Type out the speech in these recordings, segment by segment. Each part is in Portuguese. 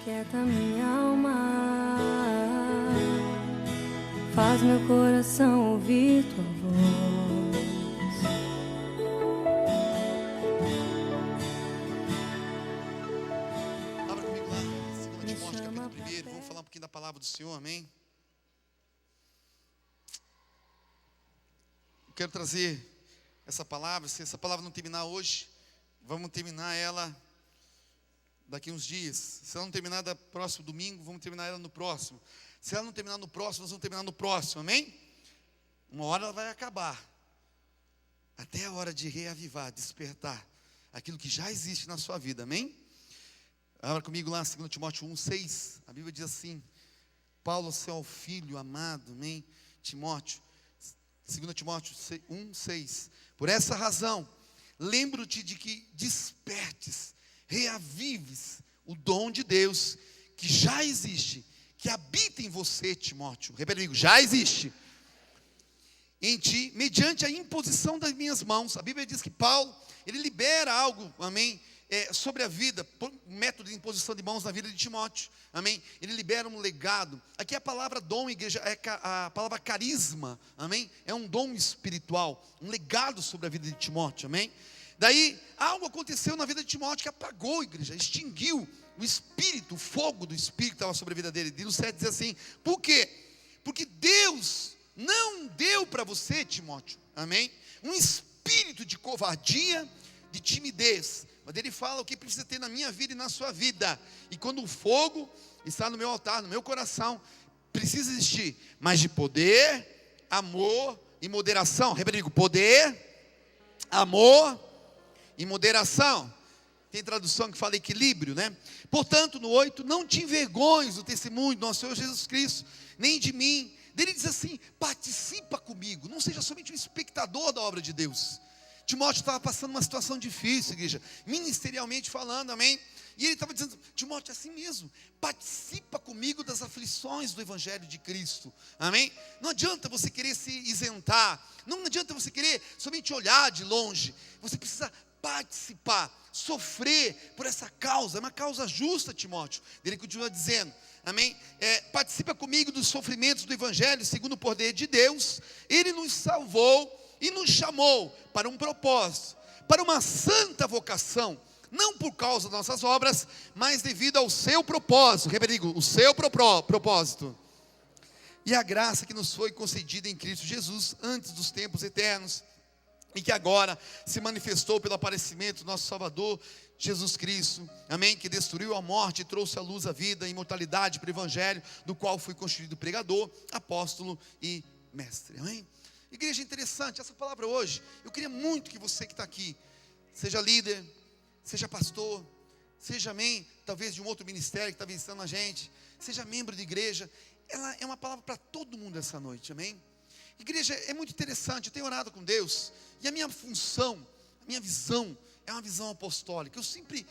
Aquieta minha alma, faz meu coração ouvir tua voz. Abra comigo lá, 2 Timóteo capítulo 1, vamos falar um pouquinho da palavra do Senhor, amém? Eu quero trazer essa palavra, se essa palavra não terminar hoje, vamos terminar ela daqui uns dias. Se ela não terminar no próximo domingo, vamos terminar ela no próximo. Se ela não terminar no próximo, nós vamos terminar no próximo, amém? Uma hora ela vai acabar, até a hora de reavivar, despertar aquilo que já existe na sua vida, amém? Abra comigo lá, 2 Timóteo 1,6, a Bíblia diz assim: Paulo, seu filho amado, amém? Timóteo, 2 Timóteo 1,6, por essa razão, lembro-te de que despertes, reavives o dom de Deus que já existe, que habita em você, Timóteo. Repete comigo: já existe em ti, mediante a imposição das minhas mãos. A Bíblia diz que Paulo, ele libera algo, amém, sobre a vida, por método de imposição de mãos na vida de Timóteo, amém. Ele libera um legado. Aqui a palavra dom, igreja, é a palavra carisma, amém. É um dom espiritual, um legado sobre a vida de Timóteo, amém. Daí, algo aconteceu na vida de Timóteo que apagou, igreja, extinguiu o espírito, o fogo do espírito que estava sobre a vida dele. No 7 diz assim: por quê? Porque Deus não deu para você, Timóteo, amém, um espírito de covardia, de timidez, mas ele fala o que precisa ter na minha vida e na sua vida. E quando o fogo está no meu altar, no meu coração, precisa existir, mas de poder, amor e moderação. Repete comigo: poder, amor e moderação. Tem tradução que fala equilíbrio, né? Portanto, no 8, não te envergonhes do testemunho do nosso Senhor Jesus Cristo, nem de mim. Ele diz assim: participa comigo, não seja somente um espectador da obra de Deus. Timóteo estava passando uma situação difícil, igreja, ministerialmente falando, amém? E ele estava dizendo: Timóteo, é assim mesmo, participa comigo das aflições do Evangelho de Cristo, amém? Não adianta você querer se isentar, não adianta você querer somente olhar de longe, você precisa participar, sofrer por essa causa, é uma causa justa, Timóteo. Ele continua dizendo, amém? Participa comigo dos sofrimentos do Evangelho, segundo o poder de Deus. Ele nos salvou e nos chamou para um propósito, para uma santa vocação, não por causa das nossas obras, mas devido ao seu propósito. Repete comigo: o seu propósito. E a graça que nos foi concedida em Cristo Jesus antes dos tempos eternos, e que agora se manifestou pelo aparecimento do nosso Salvador Jesus Cristo, amém, que destruiu a morte e trouxe à luz a vida, a imortalidade para o Evangelho, do qual fui constituído pregador, apóstolo e mestre, amém. Igreja, interessante, essa palavra hoje, eu queria muito que você que está aqui, seja líder, seja pastor, seja, amém, talvez de um outro ministério que está visitando a gente, seja membro de igreja, ela é uma palavra para todo mundo essa noite, amém. Igreja, é muito interessante, eu tenho orado com Deus, e a minha função, a minha visão, é uma visão apostólica. Eu sempre,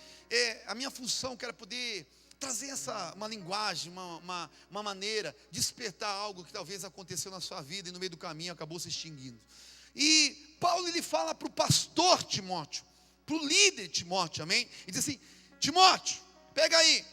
a minha função, quero poder trazer uma linguagem, uma maneira, despertar algo que talvez aconteceu na sua vida, e no meio do caminho acabou se extinguindo. E Paulo, ele fala para o pastor Timóteo, para o líder Timóteo, amém? Ele diz assim: Timóteo, pega aí,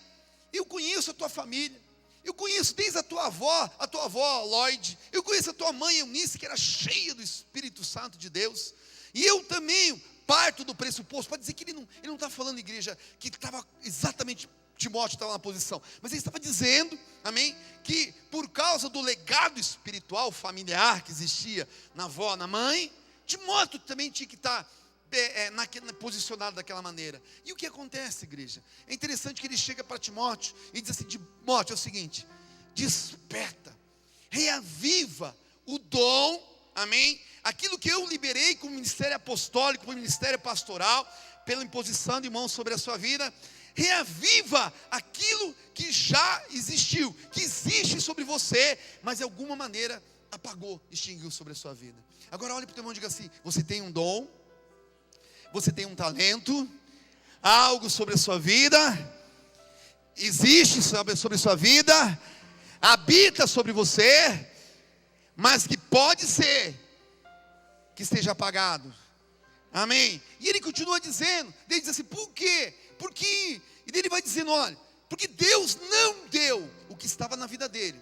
eu conheço a tua família, eu conheço desde a tua avó Lloyd, eu conheço a tua mãe Eunice, que era cheia do Espírito Santo de Deus, e eu também parto do pressuposto, para dizer que ele não está falando, igreja, que estava exatamente, Timóteo estava na posição, mas ele estava dizendo, amém, que por causa do legado espiritual, familiar que existia na avó, na mãe, Timóteo também tinha que estar posicionado daquela maneira. E o que acontece, igreja? É interessante que ele chega para Timóteo e diz assim: Timóteo, é o seguinte, desperta, reaviva o dom, amém, aquilo que eu liberei como ministério apostólico, como ministério pastoral, pela imposição de mãos sobre a sua vida. Reaviva aquilo que já existiu, que existe sobre você, mas de alguma maneira apagou, extinguiu sobre a sua vida. Agora olhe para o teu irmão e diga assim: você tem um dom, você tem um talento, algo sobre a sua vida, existe sobre a sua vida, habita sobre você, mas que pode ser que esteja apagado, amém. E ele continua dizendo, ele diz assim: por quê? Porque, e ele vai dizendo, olha, Porque Deus não deu o que estava na vida dele: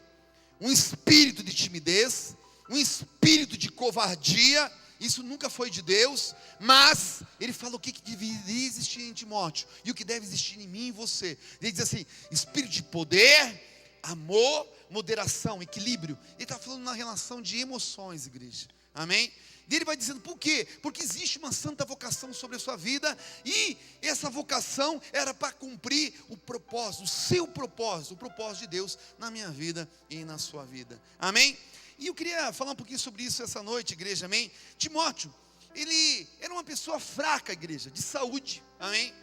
um espírito de timidez, um espírito de covardia. Isso nunca foi de Deus. Mas ele fala o que deveria existir em Timóteo e o que deve existir em mim e você. Ele diz assim: espírito de poder, amor, moderação, equilíbrio. Ele está falando na relação de emoções, igreja. Amém? E ele vai dizendo por quê? Porque existe uma santa vocação sobre a sua vida, e essa vocação era para cumprir o propósito, o seu propósito, o propósito de Deus na minha vida e na sua vida. Amém? E eu queria falar um pouquinho sobre isso essa noite, igreja. Amém? Timóteo, ele era uma pessoa fraca, igreja, de saúde. Amém?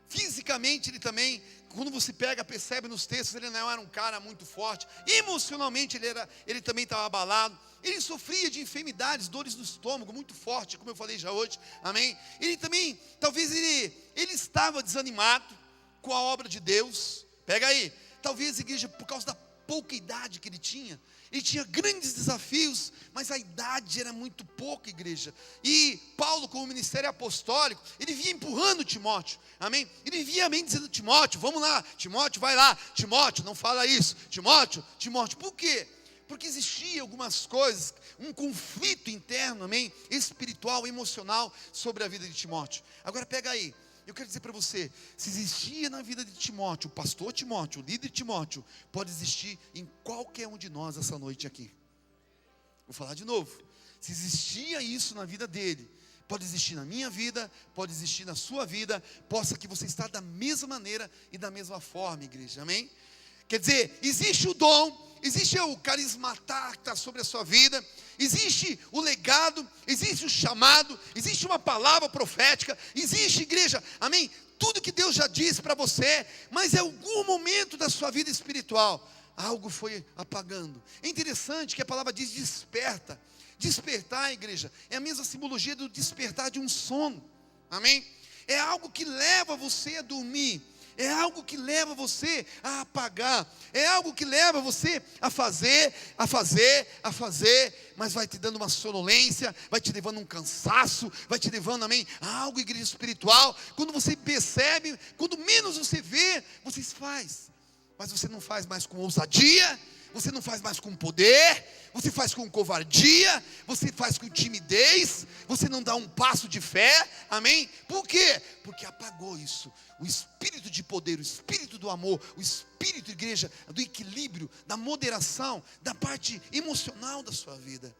Fisicamente ele também, quando você pega, percebe nos textos, ele não era um cara muito forte. Emocionalmente ele também estava abalado. Ele sofria de enfermidades, dores no estômago muito forte, como eu falei já hoje. Amém? Ele também, talvez ele estava desanimado com a obra de Deus. Pega aí, talvez, igreja, por causa da pouca idade que ele tinha grandes desafios, mas a idade era muito pouca, igreja. E Paulo, como ministério apostólico, ele vinha empurrando Timóteo, amém? Ele vinha dizendo: Timóteo, vamos lá, Timóteo, vai lá, Timóteo, não fala isso, Timóteo, por quê? Porque existia algumas coisas, um conflito interno, amém? Espiritual, emocional, sobre a vida de Timóteo. Agora pega aí, eu quero dizer para você, se existia na vida de Timóteo, o pastor Timóteo, o líder Timóteo, pode existir em qualquer um de nós essa noite aqui. Vou falar de novo. Se existia isso na vida dele, pode existir na minha vida, pode existir na sua vida. Possa que você está da mesma maneira e da mesma forma, igreja, amém? Quer dizer, existe o dom, existe o carismatar que está sobre a sua vida, existe o legado, existe o chamado, existe uma palavra profética, existe, igreja, amém? Tudo que Deus já disse para você, mas em algum momento da sua vida espiritual, algo foi apagando. É interessante que a palavra diz desperta. Despertar, igreja, é a mesma simbologia do despertar de um sono, amém? É algo que leva você a dormir. É algo que leva você a apagar. É algo que leva você a fazer, mas vai te dando uma sonolência, vai te levando um cansaço, vai te levando, amém, a algo, igreja, espiritual. Quando você percebe, quando menos você vê, você faz. Mas você não faz mais com ousadia, você não faz mais com poder, você faz com covardia, você faz com timidez, você não dá um passo de fé, amém? Por quê? Porque apagou isso. O espírito de poder, o espírito do amor, o espírito, igreja, do equilíbrio, da moderação, da parte emocional da sua vida.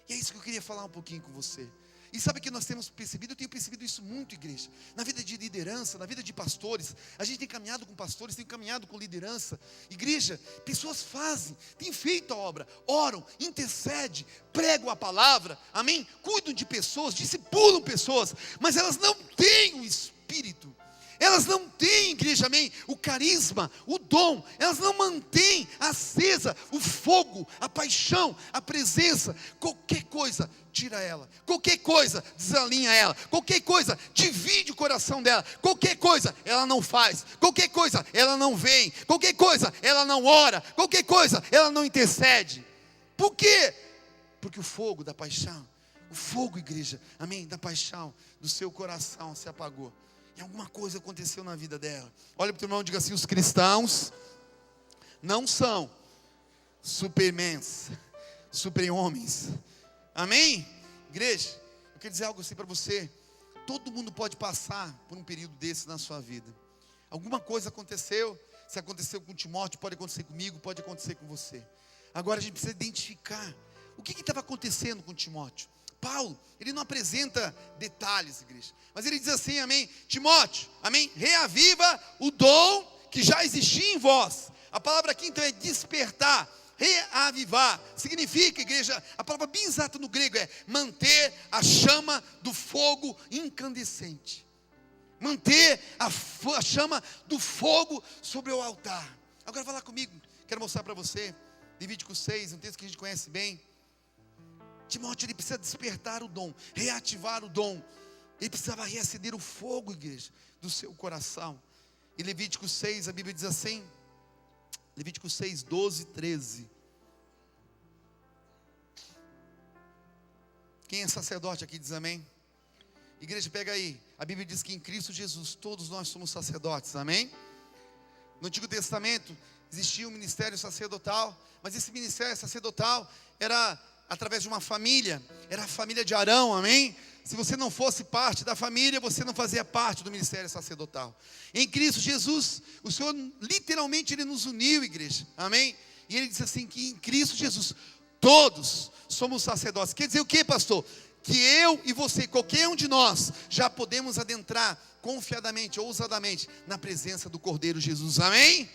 E é isso que eu queria falar um pouquinho com você. E sabe que nós temos percebido, eu tenho percebido isso muito, igreja, na vida de liderança, na vida de pastores. A gente tem caminhado com pastores, tem caminhado com liderança. Igreja, pessoas fazem, têm feito a obra, oram, intercedem, pregam a palavra, amém? Cuidam de pessoas, discipulam pessoas, mas elas não têm o espírito. Elas não têm, igreja, amém, o carisma, o dom. Elas não mantêm acesa o fogo, a paixão, a presença. Qualquer coisa tira ela, qualquer coisa desalinha ela, qualquer coisa divide o coração dela, qualquer coisa ela não faz, qualquer coisa ela não vem, qualquer coisa ela não ora, qualquer coisa ela não intercede. Por quê? Porque o fogo da paixão, o fogo, igreja, amém, da paixão do seu coração se apagou. E alguma coisa aconteceu na vida dela. Olha para o teu irmão e diga assim: os cristãos não são supermans, super-homens. Amém? Igreja, eu quero dizer algo assim para você. Todo mundo pode passar por um período desse na sua vida. Alguma coisa aconteceu. Se aconteceu com Timóteo, pode acontecer comigo, pode acontecer com você. Agora a gente precisa identificar o que estava acontecendo com Timóteo. Paulo, ele não apresenta detalhes, igreja, mas ele diz assim, amém, Timóteo, amém, reaviva o dom que já existia em vós. A palavra aqui então é despertar, reavivar, significa, igreja, a palavra bem exata no grego é manter a chama do fogo incandescente, manter a chama do fogo sobre o altar. Agora vai lá comigo, quero mostrar para você, Levítico 6, um texto que a gente conhece bem. Timóteo, ele precisa despertar o dom, reativar o dom. Ele precisava reacender o fogo, igreja, do seu coração. Em Levítico 6, a Bíblia diz assim, Levítico 6, 12, 13. Quem é sacerdote aqui diz amém? Igreja, pega aí, a Bíblia diz que em Cristo Jesus todos nós somos sacerdotes, amém? No Antigo Testamento existia um ministério sacerdotal, mas esse ministério sacerdotal era através de uma família, era a família de Arão, amém? Se você não fosse parte da família, você não fazia parte do ministério sacerdotal. Em Cristo Jesus, o Senhor literalmente Ele nos uniu, igreja, amém? E Ele disse assim, que em Cristo Jesus, todos somos sacerdotes. Quer dizer o que, pastor? Que eu e você, qualquer um de nós, já podemos adentrar confiadamente, ousadamente, na presença do Cordeiro Jesus, amém?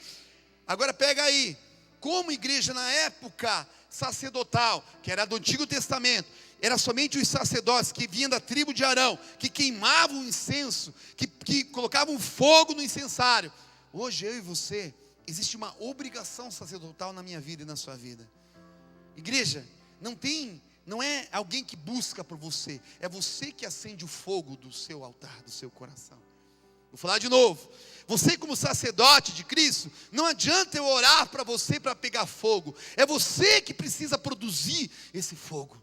Agora pega aí, como igreja na época sacerdotal, que era do Antigo Testamento, era somente os sacerdotes que vinham da tribo de Arão, que queimavam o incenso, que colocavam fogo no incensário. Hoje eu e você, existe uma obrigação sacerdotal na minha vida e na sua vida. Igreja, não é alguém que busca por você, é você que acende o fogo do seu altar, do seu coração. Vou falar de novo. Você como sacerdote de Cristo, não adianta eu orar para você para pegar fogo. É você que precisa produzir esse fogo.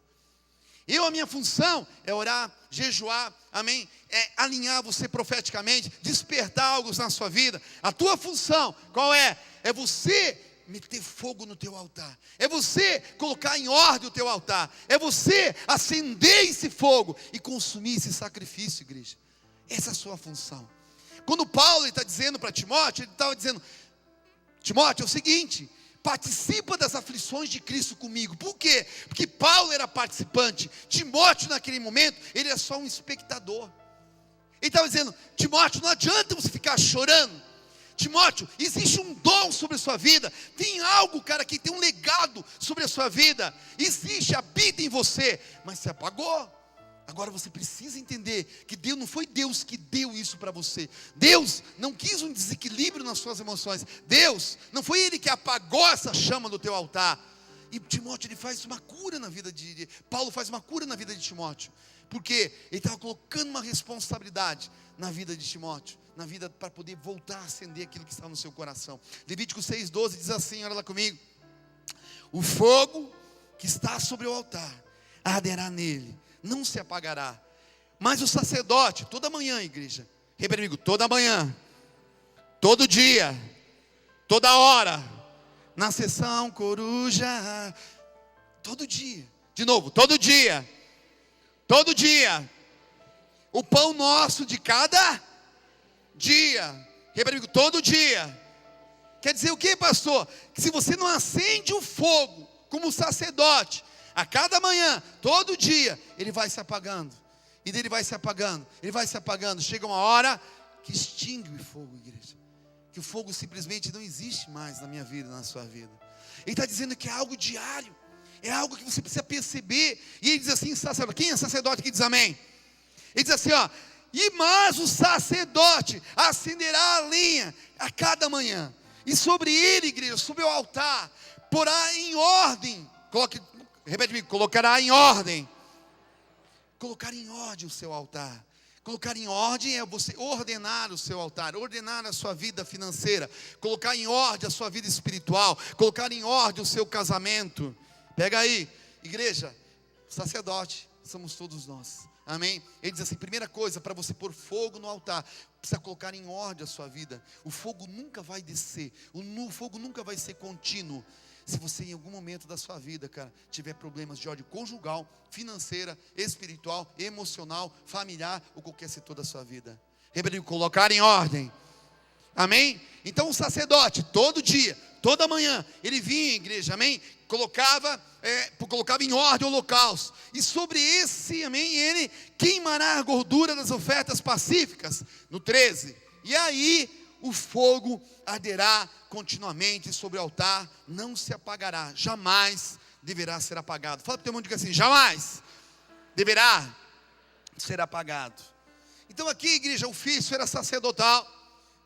A minha função é orar, jejuar, amém? É alinhar você profeticamente, despertar algo na sua vida. A tua função, qual é? É você meter fogo no teu altar. É você colocar em ordem o teu altar. É você acender esse fogo e consumir esse sacrifício, igreja. Essa é a sua função. Quando Paulo está dizendo para Timóteo, ele estava dizendo, Timóteo, é o seguinte, participa das aflições de Cristo comigo. Por quê? Porque Paulo era participante. Timóteo naquele momento, ele é só um espectador. Ele estava dizendo, Timóteo, não adianta você ficar chorando. Timóteo, existe um dom sobre a sua vida. Tem algo, cara, que tem um legado sobre a sua vida. Existe, habita em você, mas se apagou. Agora você precisa entender que Deus não foi Deus que deu isso para você. Deus não quis um desequilíbrio nas suas emoções. Deus não foi Ele que apagou essa chama do teu altar. E Timóteo, ele faz uma cura na vida Paulo faz uma cura na vida de Timóteo. Porque ele estava colocando uma responsabilidade na vida de Timóteo, na vida para poder voltar a acender aquilo que está no seu coração. Levítico 6,12 diz assim, olha lá comigo. O fogo que está sobre o altar arderá nele, não se apagará. Mas o sacerdote, toda manhã, igreja, repete comigo, toda manhã, todo dia, toda hora, na sessão coruja, todo dia, de novo, todo dia, o pão nosso de cada dia, repete comigo, todo dia. Quer dizer o que, pastor? Que se você não acende o fogo como sacerdote, a cada manhã, todo dia, ele vai se apagando. E dele vai se apagando, ele vai se apagando. Chega uma hora que extingue o fogo, igreja. Que o fogo simplesmente não existe mais na minha vida, na sua vida. Ele está dizendo que é algo diário. É algo que você precisa perceber. E ele diz assim, sacerdote. Quem é sacerdote que diz amém? Ele diz assim, ó. Mas o sacerdote acenderá a lenha a cada manhã. E sobre ele, igreja, sobre o altar, porá em ordem. Repete comigo, colocará em ordem. Colocar em ordem o seu altar. Colocar em ordem é você ordenar o seu altar, ordenar a sua vida financeira, colocar em ordem a sua vida espiritual, colocar em ordem o seu casamento. Pega aí, igreja, sacerdote, somos todos nós. Amém? Ele diz assim, primeira coisa, para você pôr fogo no altar, precisa colocar em ordem a sua vida. O fogo nunca vai descer, o fogo nunca vai ser contínuo. Se você em algum momento da sua vida, cara, tiver problemas de ordem conjugal, financeira, espiritual, emocional, familiar, ou qualquer setor da sua vida, repetindo, colocar em ordem. Amém? Então o sacerdote, todo dia, toda manhã, ele vinha à igreja, amém? Colocava em ordem o holocausto. E sobre esse, amém, ele queimará a gordura das ofertas pacíficas. No 13. E aí o fogo arderá continuamente sobre o altar, não se apagará, jamais deverá ser apagado. Fala para o teu irmão, diga assim, jamais deverá ser apagado. Então aqui, igreja, o ofício era sacerdotal,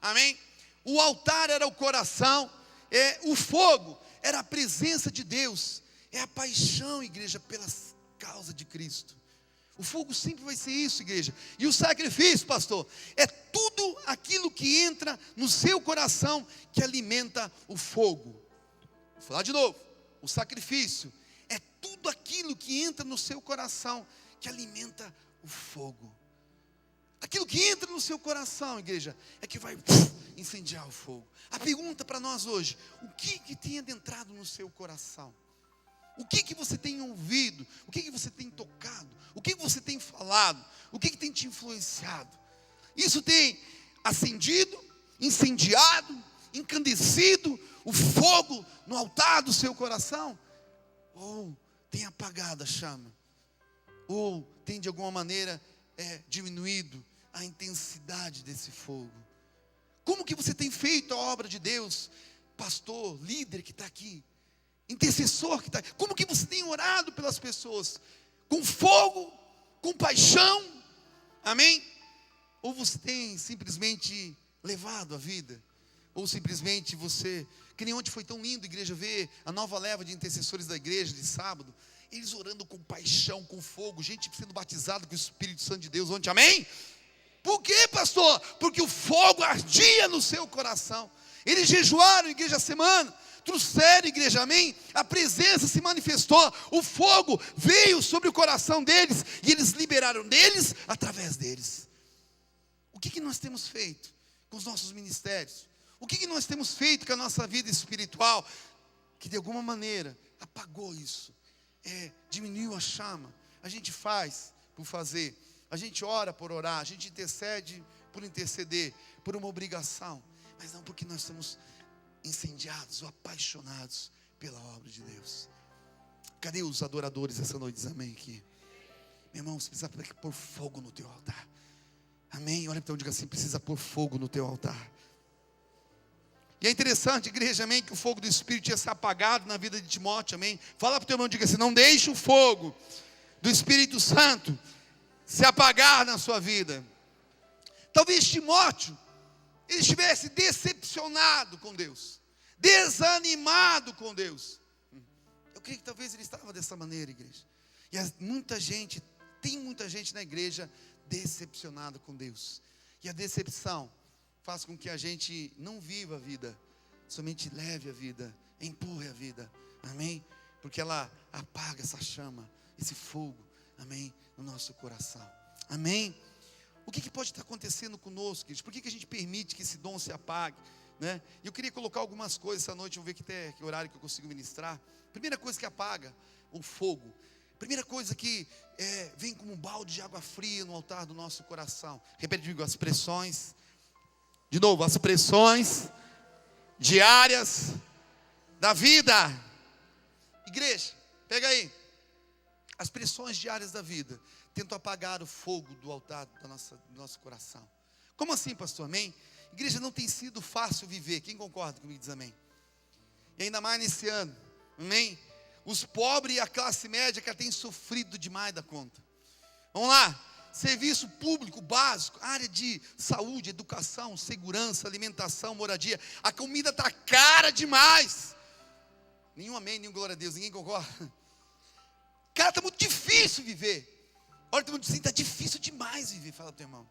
amém? O altar era o coração, o fogo era a presença de Deus, é a paixão, igreja, pela causa de Cristo. O fogo sempre vai ser isso, igreja. E o sacrifício, pastor, é tudo aquilo que entra no seu coração que alimenta o fogo. Vou falar de novo. O sacrifício é tudo aquilo que entra no seu coração que alimenta o fogo. Aquilo que entra no seu coração, igreja, é que vai incendiar o fogo. A pergunta para nós hoje: o que tem adentrado no seu coração? O que você tem ouvido? O que você tem tocado? O que você tem falado? O que tem te influenciado? Isso tem acendido, incendiado, encandecido o fogo no altar do seu coração? Ou tem apagado a chama? Ou tem de alguma maneira diminuído a intensidade desse fogo? Como que você tem feito a obra de Deus? Pastor, líder que está aqui, intercessor que está aqui, como que você tem orado pelas pessoas? Com fogo, com paixão, amém? Ou você tem simplesmente levado a vida? Ou simplesmente você, que nem ontem foi tão lindo, igreja, ver a nova leva de intercessores da igreja de sábado, eles orando com paixão, com fogo, gente sendo batizada com o Espírito Santo de Deus ontem, amém? Por quê, pastor? Porque o fogo ardia no seu coração. Eles jejuaram, igreja, a semana, trouxeram, igreja, amém? A presença se manifestou, o fogo veio sobre o coração deles, e eles liberaram deles, através deles. O que nós temos feito com os nossos ministérios? O que nós temos feito com a nossa vida espiritual, que de alguma maneira apagou isso, diminuiu a chama? A gente faz por fazer, a gente ora por orar, a gente intercede por interceder, por uma obrigação, mas não porque nós estamos incendiados ou apaixonados pela obra de Deus. Cadê os adoradores essa noite? Diz amém aqui. Meu irmão, você precisa pôr fogo no teu altar. Amém? Olha para onde diga assim: precisa pôr fogo no teu altar. E é interessante, igreja, amém, que o fogo do Espírito tinha se apagado na vida de Timóteo, amém? Fala para o teu irmão, diga assim: não deixe o fogo do Espírito Santo se apagar na sua vida. Talvez Timóteo, ele estivesse decepcionado com Deus, desanimado com Deus. Eu creio que talvez ele estava dessa maneira, igreja. E tem muita gente na igreja decepcionada com Deus. E a decepção faz com que a gente não viva a vida, somente leve a vida, empurre a vida, amém? Porque ela apaga essa chama, esse fogo, amém? No nosso coração, amém? O que pode estar acontecendo conosco, queridos? Por que a gente permite que esse dom se apague, né? E eu queria colocar algumas coisas essa noite, vamos ver que horário que eu consigo ministrar. Primeira coisa que apaga o fogo, primeira coisa que vem como um balde de água fria no altar do nosso coração. Repete comigo: as pressões. De novo, as pressões diárias da vida. Igreja, pega aí. As pressões diárias da vida tentam apagar o fogo do altar do nosso coração. Como assim, pastor? Amém? Igreja, não tem sido fácil viver. Quem concorda comigo diz amém. E ainda mais nesse ano, amém? Os pobres e a classe média que têm sofrido demais da conta. Vamos lá. Serviço público básico, área de saúde, educação, segurança, alimentação, moradia. A comida está cara demais. Nenhum amém, nenhum glória a Deus, ninguém concorda. Cara, está muito difícil viver. Olha, todo mundo diz assim: está difícil demais viver. Fala para o teu irmão.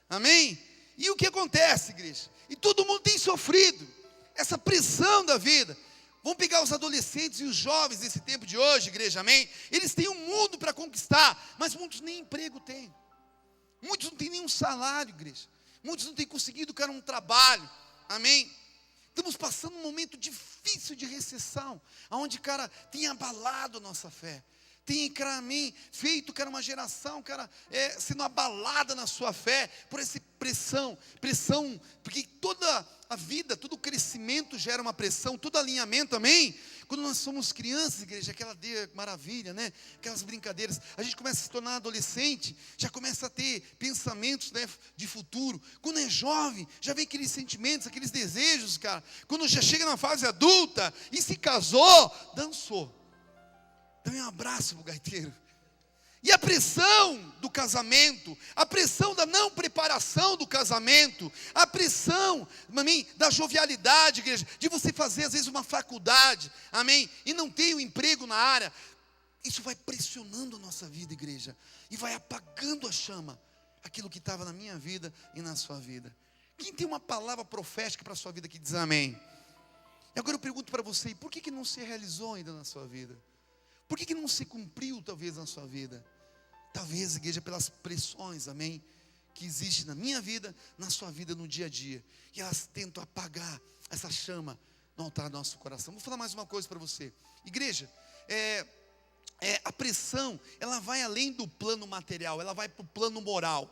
Amém? E o que acontece, igreja? E todo mundo tem sofrido essa pressão da vida. Vamos pegar os adolescentes e os jovens desse tempo de hoje, igreja, amém? Eles têm um mundo para conquistar, mas muitos nem emprego têm. Muitos não têm nenhum salário, igreja. Muitos não têm conseguido, cara, um trabalho, amém? Estamos passando um momento difícil de recessão, onde, cara, tem abalado a nossa fé. Tem, cara, amém, feito, cara, uma geração, cara, sendo abalada na sua fé, por essa pressão, porque toda a vida, todo crescimento gera uma pressão, todo alinhamento, amém? Quando nós somos crianças, igreja, aquela maravilha, né? Aquelas brincadeiras, a gente começa a se tornar adolescente, já começa a ter pensamentos, né, de futuro. Quando é jovem, já vem aqueles sentimentos, aqueles desejos, cara. Quando já chega na fase adulta e se casou, dançou. Dê um abraço para o gaiteiro. E a pressão do casamento, a pressão da não preparação do casamento, a pressão, amém, da jovialidade, igreja, de você fazer às vezes uma faculdade, amém, e não ter um emprego na área. Isso vai pressionando a nossa vida, igreja, e vai apagando a chama, aquilo que estava na minha vida e na sua vida. Quem tem uma palavra profética para a sua vida que diz amém? E agora eu pergunto para você: por que não se realizou ainda na sua vida? Por que não se cumpriu talvez na sua vida? Talvez, igreja, pelas pressões, amém, que existe na minha vida, na sua vida, no dia a dia. E elas tentam apagar essa chama no altar do nosso coração. Vou falar mais uma coisa para você. Igreja, a pressão, ela vai além do plano material, ela vai para o plano moral.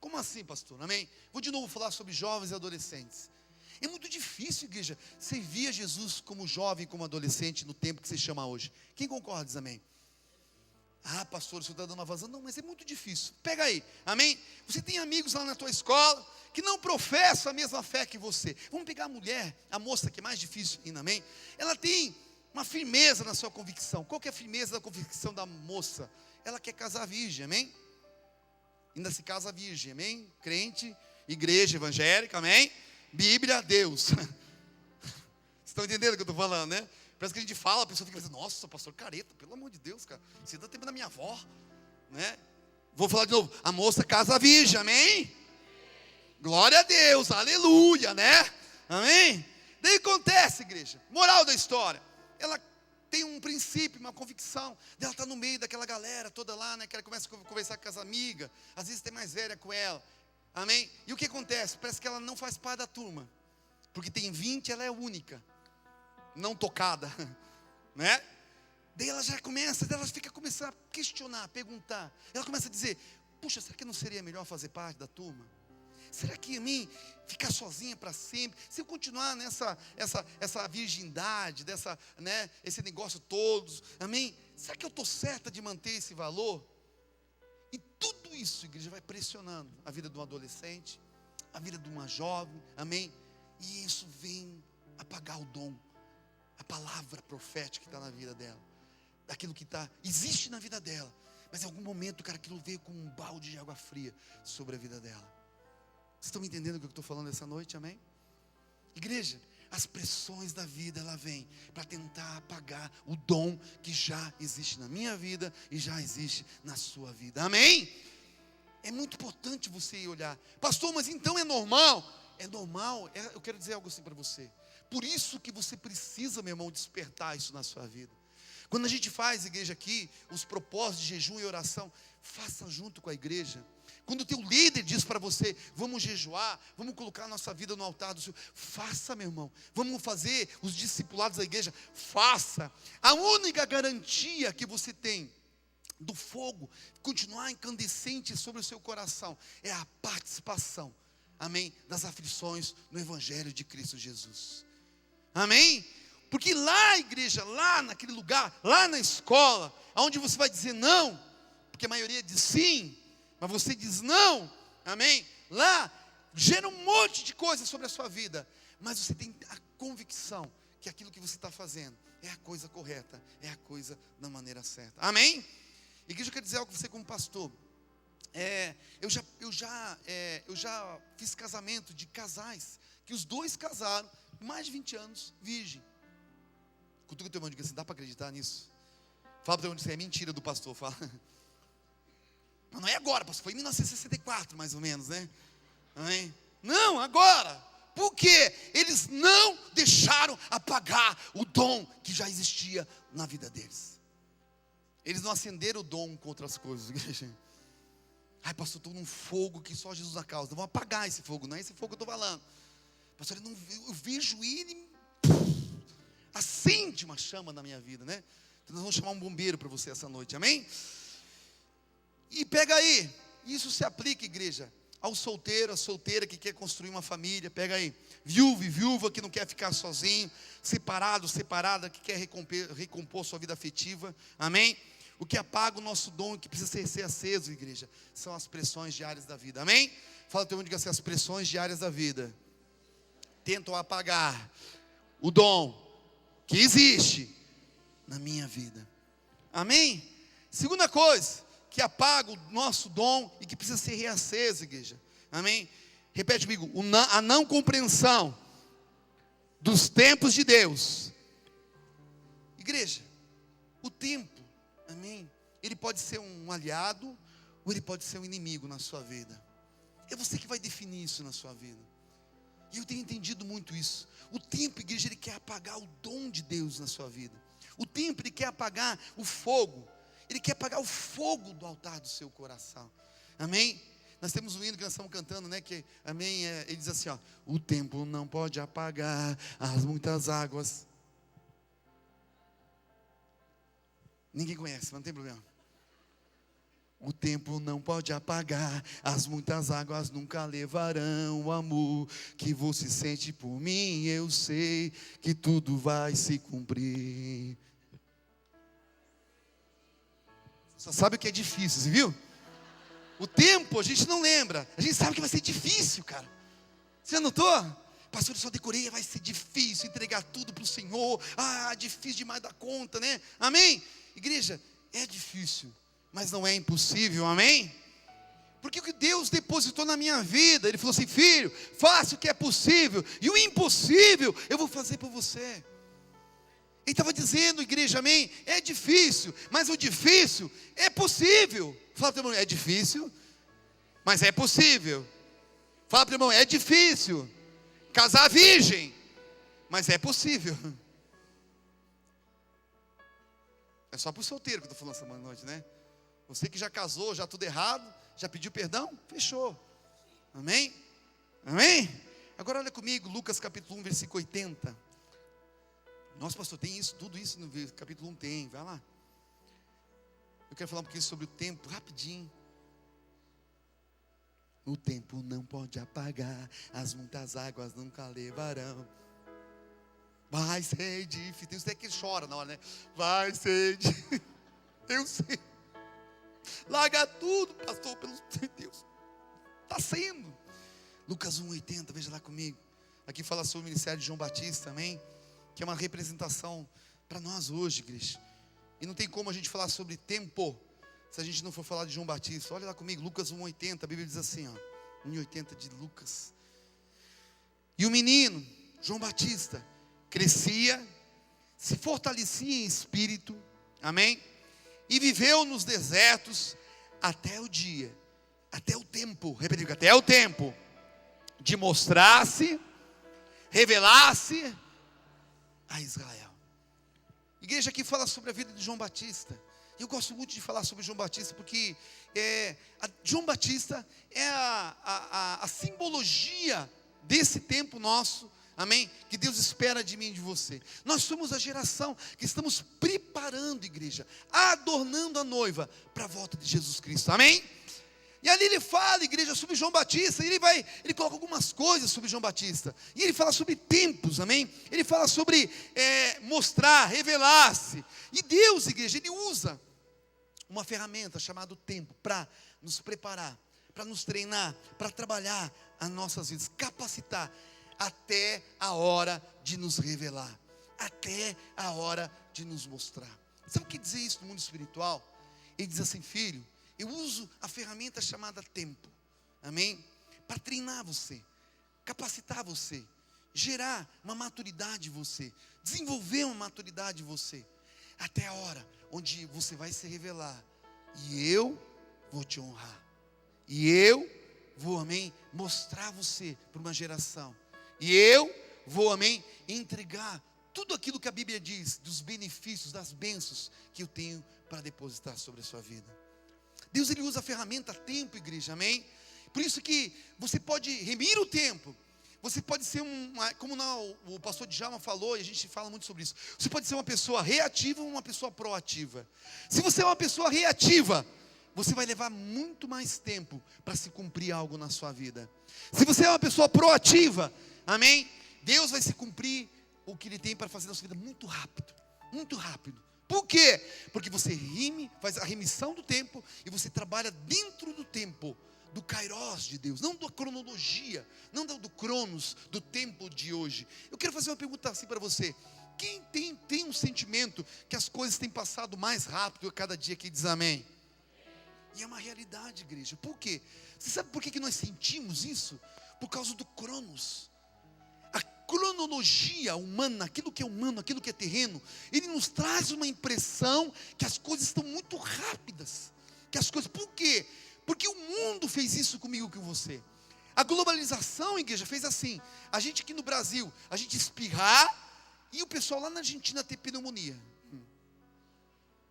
Como assim, pastor? Amém? Vou de novo falar sobre jovens e adolescentes. É muito difícil, igreja, servir a Jesus como jovem, como adolescente, no tempo que se chama hoje. Quem concorda, diz amém? Ah, pastor, o senhor está dando uma vazão. Não, mas é muito difícil. Pega aí, amém? Você tem amigos lá na tua escola que não professam a mesma fé que você. Vamos pegar a mulher, a moça que é mais difícil ainda, amém? Ela tem uma firmeza na sua convicção. Qual que é a firmeza da convicção da moça? Ela quer casar virgem, amém? Ainda se casa virgem, amém? Crente, igreja evangélica, amém? Bíblia, Deus. Vocês estão entendendo o que eu estou falando, né? Parece que a gente fala, a pessoa fica pensando, nossa, pastor careta, pelo amor de Deus, cara. Você dá tempo da minha avó, né? Vou falar de novo, a moça casa virgem, amém? Glória a Deus, aleluia, né? Amém? Daí acontece, igreja, moral da história, ela tem um princípio, uma convicção, ela está no meio daquela galera toda lá, né? Que ela começa a conversar com as amigas, às vezes tem mais velha com ela, amém? E o que acontece? Parece que ela não faz parte da turma, porque tem 20, ela é única, não tocada, né? Daí ela já começa, começa a questionar, a perguntar, ela começa a dizer, puxa, será que não seria melhor fazer parte da turma? Será que a mim ficar sozinha para sempre? Se eu continuar nessa essa virgindade, né, esse negócio todos, amém? Será que eu estou certa de manter esse valor? E tudo isso, igreja, vai pressionando a vida de um adolescente, a vida de uma jovem, amém? E isso vem apagar o dom, a palavra profética que está na vida dela, daquilo que existe na vida dela, mas em algum momento, cara, aquilo veio como um balde de água fria sobre a vida dela. Vocês estão me entendendo o que eu estou falando essa noite, amém? Igreja, as pressões da vida, ela vem para tentar apagar o dom que já existe na minha vida e já existe na sua vida, amém? É muito importante você olhar, pastor, mas então é normal? É normal, eu quero dizer algo assim para você. Por isso que você precisa, meu irmão, despertar isso na sua vida. Quando a gente faz, igreja, aqui, os propósitos de jejum e oração, faça junto com a igreja. Quando o teu líder diz para você, vamos jejuar, vamos colocar a nossa vida no altar do Senhor, faça, meu irmão. Vamos fazer os discipulados da igreja, faça. A única garantia que você tem do fogo continuar incandescente sobre o seu coração é a participação, amém, das aflições no Evangelho de Cristo Jesus, amém? Porque lá, igreja, lá naquele lugar, lá na escola, onde você vai dizer não, porque a maioria diz sim, mas você diz não, amém? Lá gera um monte de coisas sobre a sua vida, mas você tem a convicção que aquilo que você está fazendo é a coisa correta, é a coisa da maneira certa, amém? Igreja, eu quero dizer algo para você como pastor. Eu já fiz casamento de casais que os dois casaram mais de 20 anos virgem. Cutuca o teu irmão e diga assim, dá para acreditar nisso? Fala para o teu irmão, isso é mentira do pastor, fala. Mas não é agora, pastor, foi em 1964 mais ou menos, né? Amém? Não, agora. Por quê? Eles não deixaram apagar o dom que já existia na vida deles. Eles não acenderam o dom com outras coisas, igreja. Ai, pastor, estou num fogo que só Jesus a causa. Não vou apagar esse fogo, não é esse fogo que eu estou falando. Pastor, eu vejo ele, acende uma chama na minha vida, né? Então nós vamos chamar um bombeiro para você essa noite, amém? E pega aí, isso se aplica, igreja, ao solteiro, à solteira que quer construir uma família, pega aí, viúvo e viúva que não quer ficar sozinho, separado, separada, que quer recompor sua vida afetiva, amém? O que apaga o nosso dom, que precisa ser aceso, igreja, são as pressões diárias da vida, amém? Fala teu mundo, diga assim, as pressões diárias da vida tentam apagar o dom que existe na minha vida, amém? Segunda coisa que apaga o nosso dom e que precisa ser reaceso, igreja, amém? Repete comigo, a não compreensão dos tempos de Deus. Igreja, o tempo, amém, ele pode ser um aliado ou ele pode ser um inimigo na sua vida. É você que vai definir isso na sua vida. E eu tenho entendido muito isso. O tempo, igreja, ele quer apagar o dom de Deus na sua vida. O tempo, ele quer apagar o fogo. Ele quer apagar o fogo do altar do seu coração, amém? Nós temos um hino que nós estamos cantando, né? Que, amém, ele diz assim, ó: o tempo não pode apagar as muitas águas. Ninguém conhece, mas não tem problema. O tempo não pode apagar, as muitas águas nunca levarão o amor que você sente por mim. Eu sei que tudo vai se cumprir. Só sabe o que é difícil, você viu? O tempo a gente não lembra, a gente sabe que vai ser difícil, cara. Você anotou? Pastor, eu só decorei, vai ser difícil entregar tudo para o Senhor. Difícil demais da conta, né? Amém? Igreja, é difícil, mas não é impossível, amém? Porque o que Deus depositou na minha vida, Ele falou assim: filho, faça o que é possível, e o impossível eu vou fazer por você. Ele estava dizendo, igreja, amém? É difícil, mas o difícil é possível. Fala para o irmão, é difícil, mas é possível. Fala para o irmão, é difícil casar virgem, mas é possível. É só para o solteiro que eu estou falando essa noite, né? Você que já casou, já tudo errado, já pediu perdão, fechou. Amém? Amém? Agora olha comigo, Lucas capítulo 1, versículo 80. Nossa, pastor, tem isso, tudo isso no capítulo 1 tem, vai lá. Eu quero falar um pouquinho sobre o tempo, rapidinho. O tempo não pode apagar, as muitas águas nunca levarão. Vai ser difícil. Tem uns que chora na hora, né? Vai ser difícil. Eu sei. Larga tudo, pastor, pelo Deus. Está sendo. Lucas 1,80, veja lá comigo. Aqui fala sobre o ministério de João Batista, amém? Que é uma representação para nós hoje, igreja. E não tem como a gente falar sobre tempo se a gente não for falar de João Batista. Olha lá comigo, Lucas 1,80, a Bíblia diz assim, ó, 1,80 de Lucas. E o menino, João Batista, crescia, se fortalecia em espírito, amém? E viveu nos desertos até o dia, até o tempo, repetindo, até o tempo de mostrar-se, revelar-se a Israel. Igreja aqui fala sobre a vida de João Batista. Eu gosto muito de falar sobre João Batista, porque João Batista é a simbologia desse tempo nosso, amém? Que Deus espera de mim e de você. Nós somos a geração que estamos preparando, igreja, adornando a noiva para a volta de Jesus Cristo, amém? E ali ele fala, igreja, sobre João Batista, e ele coloca algumas coisas sobre João Batista, e ele fala sobre tempos, amém? Ele fala sobre mostrar, revelar-se, e Deus, igreja, Ele usa uma ferramenta chamada tempo, para nos preparar, para nos treinar, para trabalhar as nossas vidas, capacitar, até a hora de nos revelar, até a hora de nos mostrar. Sabe o que quer dizer isso no mundo espiritual? Ele diz assim: filho, eu uso a ferramenta chamada tempo, amém? Para treinar você, capacitar você, gerar uma maturidade em você, desenvolver uma maturidade em você, até a hora onde você vai se revelar, e eu vou te honrar, e eu vou, amém, mostrar você para uma geração, e eu vou, amém, entregar tudo aquilo que a Bíblia diz, dos benefícios, das bênçãos que eu tenho para depositar sobre a sua vida. Deus, Ele usa a ferramenta tempo, igreja, amém? Por isso que você pode remir o tempo, você pode ser como o pastor Djalma falou, e a gente fala muito sobre isso, você pode ser uma pessoa reativa ou uma pessoa proativa. Se você é uma pessoa reativa, você vai levar muito mais tempo para se cumprir algo na sua vida. Se você é uma pessoa proativa, amém? Deus vai se cumprir o que Ele tem para fazer na sua vida muito rápido, muito rápido. Por quê? Porque você faz a remissão do tempo, e você trabalha dentro do tempo, do kairos de Deus, não da cronologia, não do cronos, do tempo de hoje. Eu quero fazer uma pergunta assim para você: quem tem um sentimento que as coisas têm passado mais rápido a cada dia que diz amém? E é uma realidade, igreja. Por quê? Você sabe por que nós sentimos isso? Por causa do cronos. A cronologia humana, aquilo que é humano, aquilo que é terreno, ele nos traz uma impressão que as coisas estão muito rápidas. Por quê? Porque o mundo fez isso comigo e com você. A globalização, igreja, fez assim. A gente aqui no Brasil, a gente espirrar, e o pessoal lá na Argentina ter pneumonia.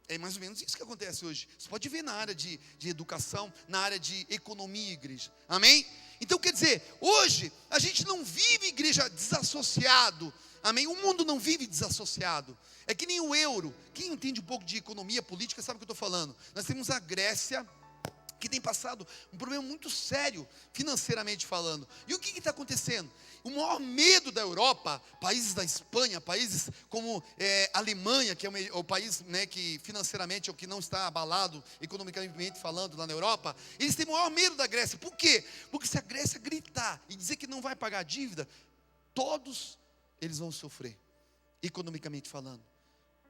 É mais ou menos isso que acontece hoje. Você pode ver na área de educação, na área de economia, igreja. Amém? Então quer dizer, hoje a gente não vive, igreja, desassociado. Amém? O mundo não vive desassociado. É que nem o euro. Quem entende um pouco de economia política sabe o que eu estou falando. Nós temos a Grécia, que tem passado um problema muito sério, financeiramente falando. E o que está acontecendo? O maior medo da Europa, países da Espanha, países como a Alemanha, que é o país, né, que financeiramente é o que não está abalado, economicamente falando, lá na Europa, eles têm o maior medo da Grécia. Por quê? Porque se a Grécia gritar e dizer que não vai pagar a dívida, todos eles vão sofrer, economicamente falando.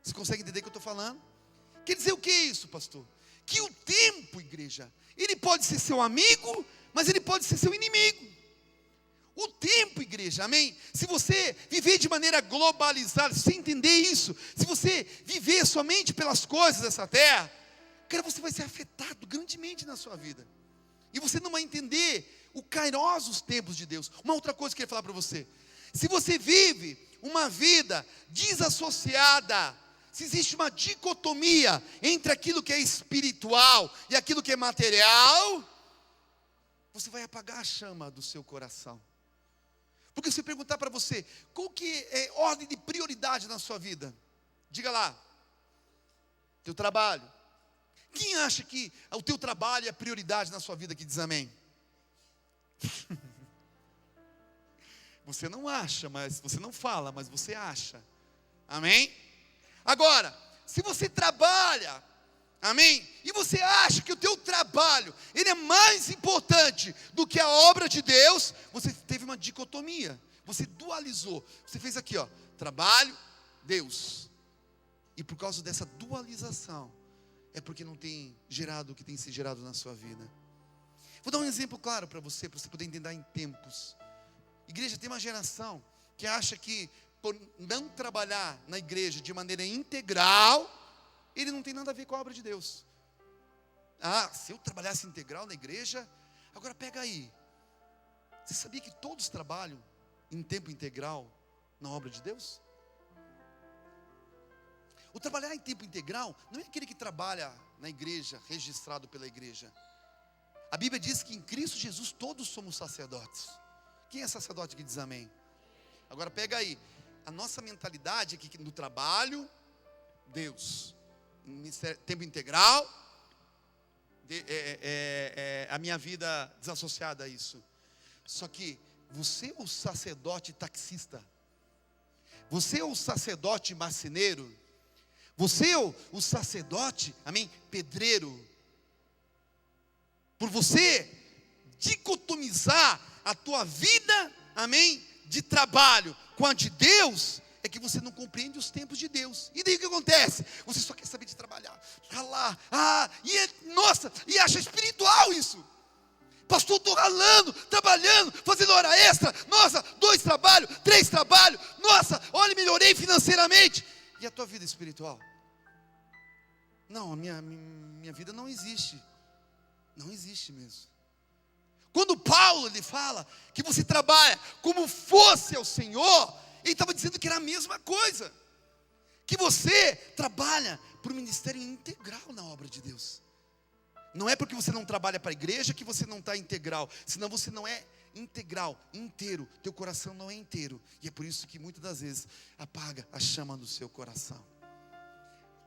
Você consegue entender o que eu estou falando? Quer dizer o que é isso, pastor? Que o tempo, igreja, ele pode ser seu amigo, mas ele pode ser seu inimigo. O tempo, igreja, amém? Se você viver de maneira globalizada, se você entender isso, se você viver somente pelas coisas dessa terra, cara, você vai ser afetado grandemente na sua vida. E você não vai entender o kairos dos tempos de Deus. Uma outra coisa que eu queria falar para você. Se você vive uma vida desassociada, se existe uma dicotomia entre aquilo que é espiritual e aquilo que é material, você vai apagar a chama do seu coração. Porque se eu perguntar para você, qual que é a ordem de prioridade na sua vida? Diga lá, teu trabalho. Quem acha que o teu trabalho é a prioridade na sua vida que diz amém? Você não acha, mas você não fala, mas você acha. Amém? Agora, se você trabalha, amém? E você acha que o teu trabalho, ele é mais importante do que a obra de Deus, você teve uma dicotomia, você dualizou. Você fez aqui, ó, trabalho, Deus. E por causa dessa dualização, é porque não tem gerado o que tem se gerado na sua vida. Vou dar um exemplo claro para você poder entender em tempos. Igreja, tem uma geração que acha que por não trabalhar na igreja de maneira integral, ele não tem nada a ver com a obra de Deus. Ah, se eu trabalhasse integral na igreja, agora pega aí. Você sabia que todos trabalham em tempo integral na obra de Deus? O trabalhar em tempo integral não é aquele que trabalha na igreja, registrado pela igreja. A Bíblia diz que em Cristo Jesus todos somos sacerdotes. Quem é sacerdote que diz amém? Agora pega aí. A nossa mentalidade é que no trabalho, Deus. Tempo integral, a minha vida desassociada a isso. Só que você é o sacerdote taxista, você é o sacerdote marceneiro, você é o sacerdote, amém, pedreiro. Por você dicotomizar a tua vida, amém, de trabalho com a de Deus, é que você não compreende os tempos de Deus. E daí o que acontece? Você só quer saber de trabalhar, ralar, e acha espiritual isso. Pastor, estou ralando, trabalhando, fazendo hora extra, nossa, 2 trabalhos, 3 trabalhos, nossa, olha, melhorei financeiramente. E a tua vida espiritual? Não, a minha vida não existe. Não existe mesmo. Quando Paulo ele fala que você trabalha como fosse ao Senhor, ele estava dizendo que era a mesma coisa. Que você trabalha para o ministério integral na obra de Deus. Não é porque você não trabalha para a igreja que você não está integral. Senão você não é integral, inteiro. Teu coração não é inteiro. E é por isso que muitas das vezes apaga a chama do seu coração.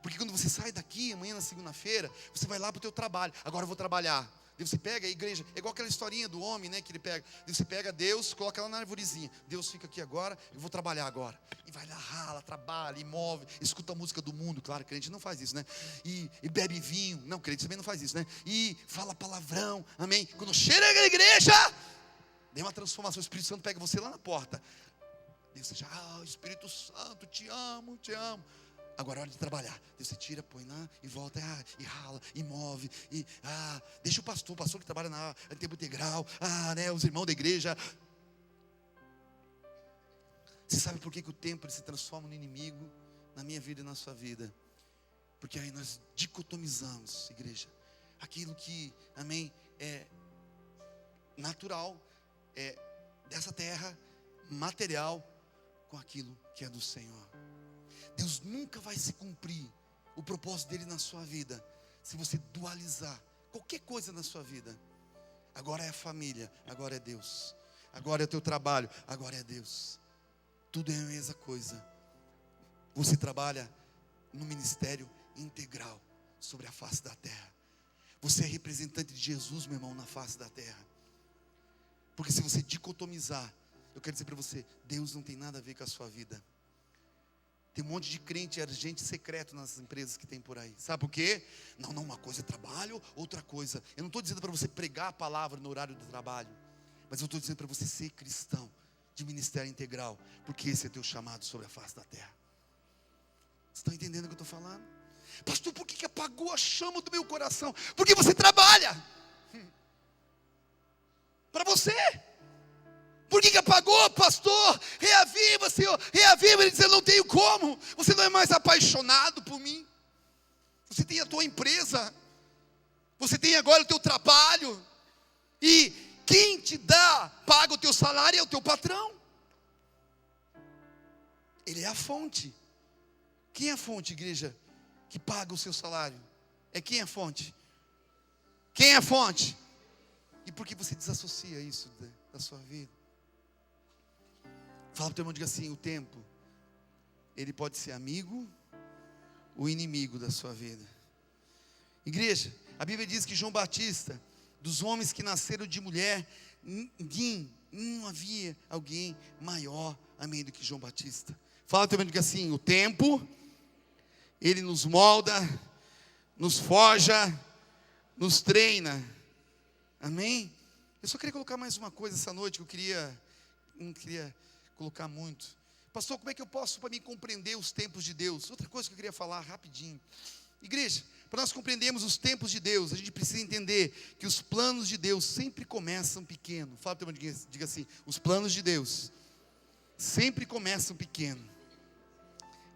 Porque quando você sai daqui, amanhã na segunda-feira, você vai lá para o teu trabalho. Agora eu vou trabalhar. Daí você pega a igreja, é igual aquela historinha do homem, né, que ele pega. Daí você pega Deus, coloca lá na arvorezinha. Deus fica aqui agora, eu vou trabalhar agora. E vai lá, rala, trabalha, e move, escuta a música do mundo. Claro, crente não faz isso, né? E bebe vinho. Não, crente também não faz isso, né? E fala palavrão, amém? Quando chega na igreja, dê uma transformação, o Espírito Santo pega você lá na porta. Deus seja, Espírito Santo, te amo, te amo. Agora é hora de trabalhar. Deus você tira, põe lá e volta, e rala, e move, deixa o pastor que trabalha em tempo integral, né, os irmãos da igreja. Você sabe por que o tempo ele se transforma no inimigo na minha vida e na sua vida? Porque aí nós dicotomizamos, igreja, aquilo que, amém, é natural, é dessa terra, material, com aquilo que é do Senhor. Deus nunca vai se cumprir o propósito dele na sua vida, se você dualizar qualquer coisa na sua vida, agora é a família, agora é Deus. Agora é o teu trabalho, agora é Deus. Tudo é a mesma coisa. Você trabalha no ministério integral sobre a face da terra. Você é representante de Jesus, meu irmão, na face da terra. Porque se você dicotomizar, eu quero dizer para você, Deus não tem nada a ver com a sua vida. Tem um monte de crente, agente secreto nas empresas que tem por aí. Sabe por quê? Não, uma coisa é trabalho, outra coisa. Eu não estou dizendo para você pregar a palavra no horário do trabalho, mas eu estou dizendo para você ser cristão de ministério integral, porque esse é teu chamado sobre a face da terra. Vocês estão entendendo o que eu estou falando? Pastor, por que apagou a chama do meu coração? Porque você trabalha para você. Por que apagou, pastor? Reaviva, Senhor, reaviva. Ele diz, eu não tenho como. Você não é mais apaixonado por mim. Você tem a tua empresa, você tem agora o teu trabalho, e quem te dá, paga o teu salário é o teu patrão. Ele é a fonte. Quem é a fonte, igreja, que paga o seu salário? É quem é a fonte? Quem é a fonte? E por que você desassocia isso da sua vida? Fala para o teu irmão, diga assim, o tempo, ele pode ser amigo ou inimigo da sua vida. Igreja, a Bíblia diz que João Batista, dos homens que nasceram de mulher, não havia alguém maior, amém, do que João Batista. Fala para o teu irmão, diga assim, o tempo, ele nos molda, nos forja, nos treina, amém? Eu só queria colocar mais uma coisa essa noite, que eu não queria colocar muito. Pastor, como é que eu posso para mim compreender os tempos de Deus? Outra coisa que eu queria falar rapidinho. Igreja, para nós compreendermos os tempos de Deus, a gente precisa entender que os planos de Deus sempre começam pequeno. Fala para o teu irmão, diga assim, os planos de Deus sempre começam pequeno.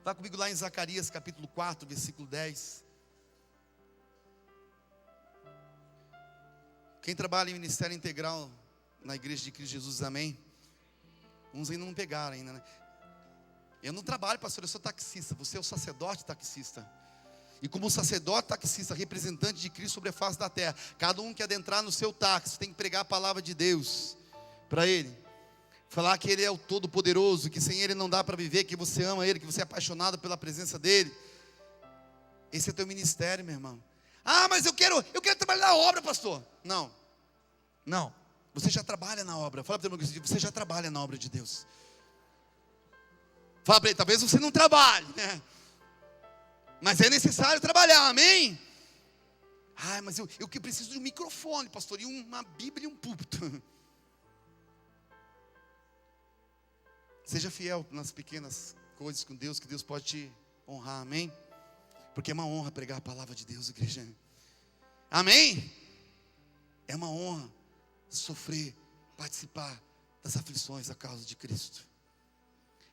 Vá comigo lá em Zacarias capítulo 4, versículo 10. Quem trabalha em ministério integral na igreja de Cristo Jesus, amém? Uns ainda não pegaram ainda, né? Eu não trabalho, pastor, eu sou taxista. Você é o sacerdote taxista. E como sacerdote taxista, representante de Cristo sobre a face da terra, cada um que adentrar no seu táxi tem que pregar a palavra de Deus para ele. Falar que Ele é o Todo-Poderoso, que sem Ele não dá para viver, que você ama Ele, que você é apaixonado pela presença dEle. Esse é teu ministério, meu irmão. Ah, mas eu quero trabalhar na obra, pastor. Não. Você já trabalha na obra. Fala para o teu irmão, você já trabalha na obra de Deus. Fala para ele, talvez você não trabalhe, né? Mas é necessário trabalhar, amém? Ah, mas eu que preciso de um microfone, pastor, e uma Bíblia e um púlpito. Seja fiel nas pequenas coisas com Deus, que Deus pode te honrar, amém? Porque é uma honra pregar a palavra de Deus, igreja. Amém? É uma honra sofrer, participar das aflições da causa de Cristo.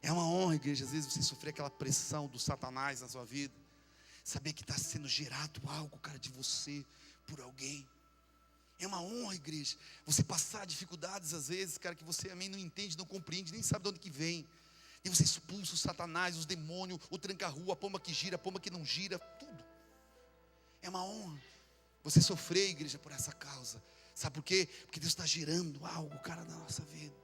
É uma honra, igreja, às vezes você sofrer aquela pressão do Satanás na sua vida. Saber que está sendo gerado algo, cara, de você, por alguém. É uma honra, igreja, você passar dificuldades às vezes, cara, que você amém, não entende, não compreende, nem sabe de onde que vem. E você expulsa o Satanás, os demônios, o tranca-rua, a pomba que gira, a pomba que não gira, tudo. É uma honra você sofrer, igreja, por essa causa. Sabe por quê? Porque Deus está gerando algo, cara, na nossa vida.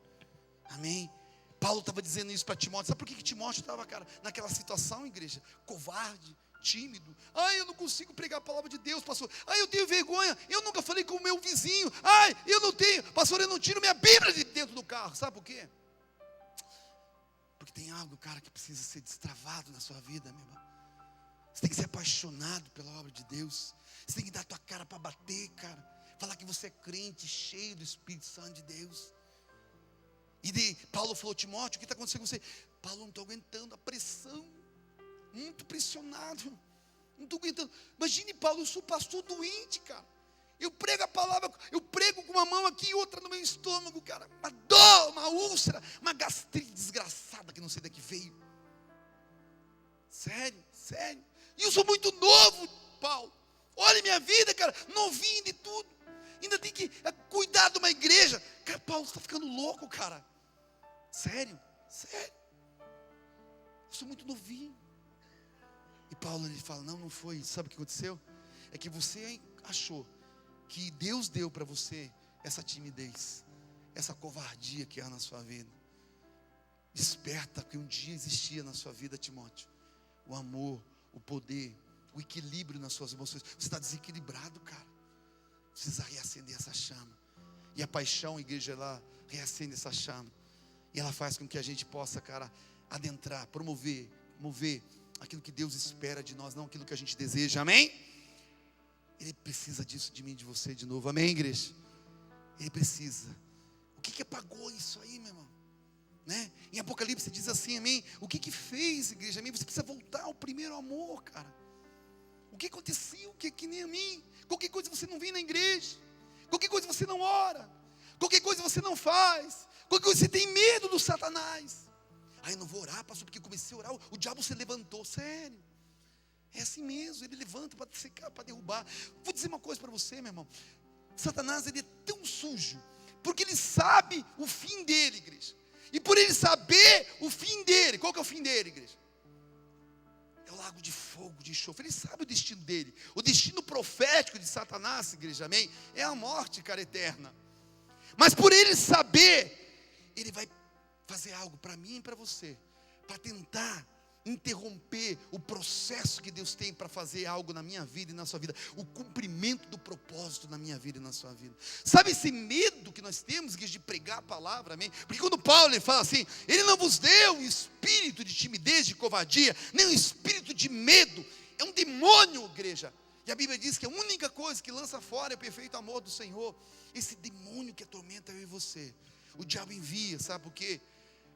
Amém? Paulo estava dizendo isso para Timóteo. Sabe por que Timóteo estava, cara, naquela situação, igreja? Covarde, tímido. Ai, eu não consigo pregar a palavra de Deus, pastor. Ai, eu tenho vergonha. Eu nunca falei com o meu vizinho. Ai, eu não tenho. Pastor, eu não tiro minha Bíblia de dentro do carro. Sabe por quê? Porque tem algo, cara, que precisa ser destravado na sua vida, meu irmão. Você tem que ser apaixonado pela obra de Deus. Você tem que dar a tua cara para bater, cara. Falar que você é crente, cheio do Espírito Santo de Deus. Paulo falou, Timóteo, o que está acontecendo com você? Paulo, não estou aguentando a pressão. Muito pressionado. Não estou aguentando. Imagine, Paulo, eu sou pastor doente, cara. Eu prego a palavra, eu prego com uma mão aqui e outra no meu estômago, cara. Uma dor, uma úlcera, uma gastrite desgraçada que não sei daqui veio. Sério. E eu sou muito novo, Paulo. Olha minha vida, cara, novinho de tudo. Ainda tem que cuidar de uma igreja. Cara, Paulo, você está ficando louco, cara. Sério. Eu sou muito novinho. E Paulo ele fala, não foi isso. Sabe o que aconteceu? É que você achou que Deus deu para você essa timidez, essa covardia que há na sua vida. Desperta, que um dia existia na sua vida, Timóteo, o amor, o poder, o equilíbrio nas suas emoções. Você está desequilibrado, cara. Precisa reacender essa chama. E a paixão, a igreja, ela reacende essa chama. E ela faz com que a gente possa, cara, adentrar, promover, mover aquilo que Deus espera de nós, não aquilo que a gente deseja, amém? Ele precisa disso de mim, de você de novo, amém, igreja? Ele precisa. O que apagou isso aí, meu irmão? Né? Em Apocalipse diz assim, amém? O que fez, igreja? Amém? Você precisa voltar ao primeiro amor, cara. O que aconteceu? Que nem a mim? Qualquer coisa você não vem na igreja. Qualquer coisa você não ora. Qualquer coisa você não faz. Qualquer coisa você tem medo do Satanás. Aí eu não vou orar, pastor, porque comecei a orar. O diabo se levantou, sério. É assim mesmo, ele levanta para secar, para derrubar. Vou dizer uma coisa para você, meu irmão. Satanás, ele é tão sujo, porque ele sabe o fim dele, igreja. E por ele saber o fim dele, qual que é o fim dele, igreja? É o lago de fogo, de enxofre. Ele sabe o destino dele. O destino profético de Satanás, igreja, amém? É a morte, cara, eterna. Mas por ele saber, ele vai fazer algo para mim e para você, para tentar interromper o processo que Deus tem para fazer algo na minha vida e na sua vida, o cumprimento do propósito na minha vida e na sua vida. Sabe esse medo que nós temos de pregar a palavra, amém? Porque quando Paulo ele fala assim, ele não vos deu um espírito de timidez, de covardia, nem um espírito de medo, é um demônio, igreja. E a Bíblia diz que a única coisa que lança fora é o perfeito amor do Senhor. Esse demônio que atormenta eu e você, o diabo envia, sabe por quê?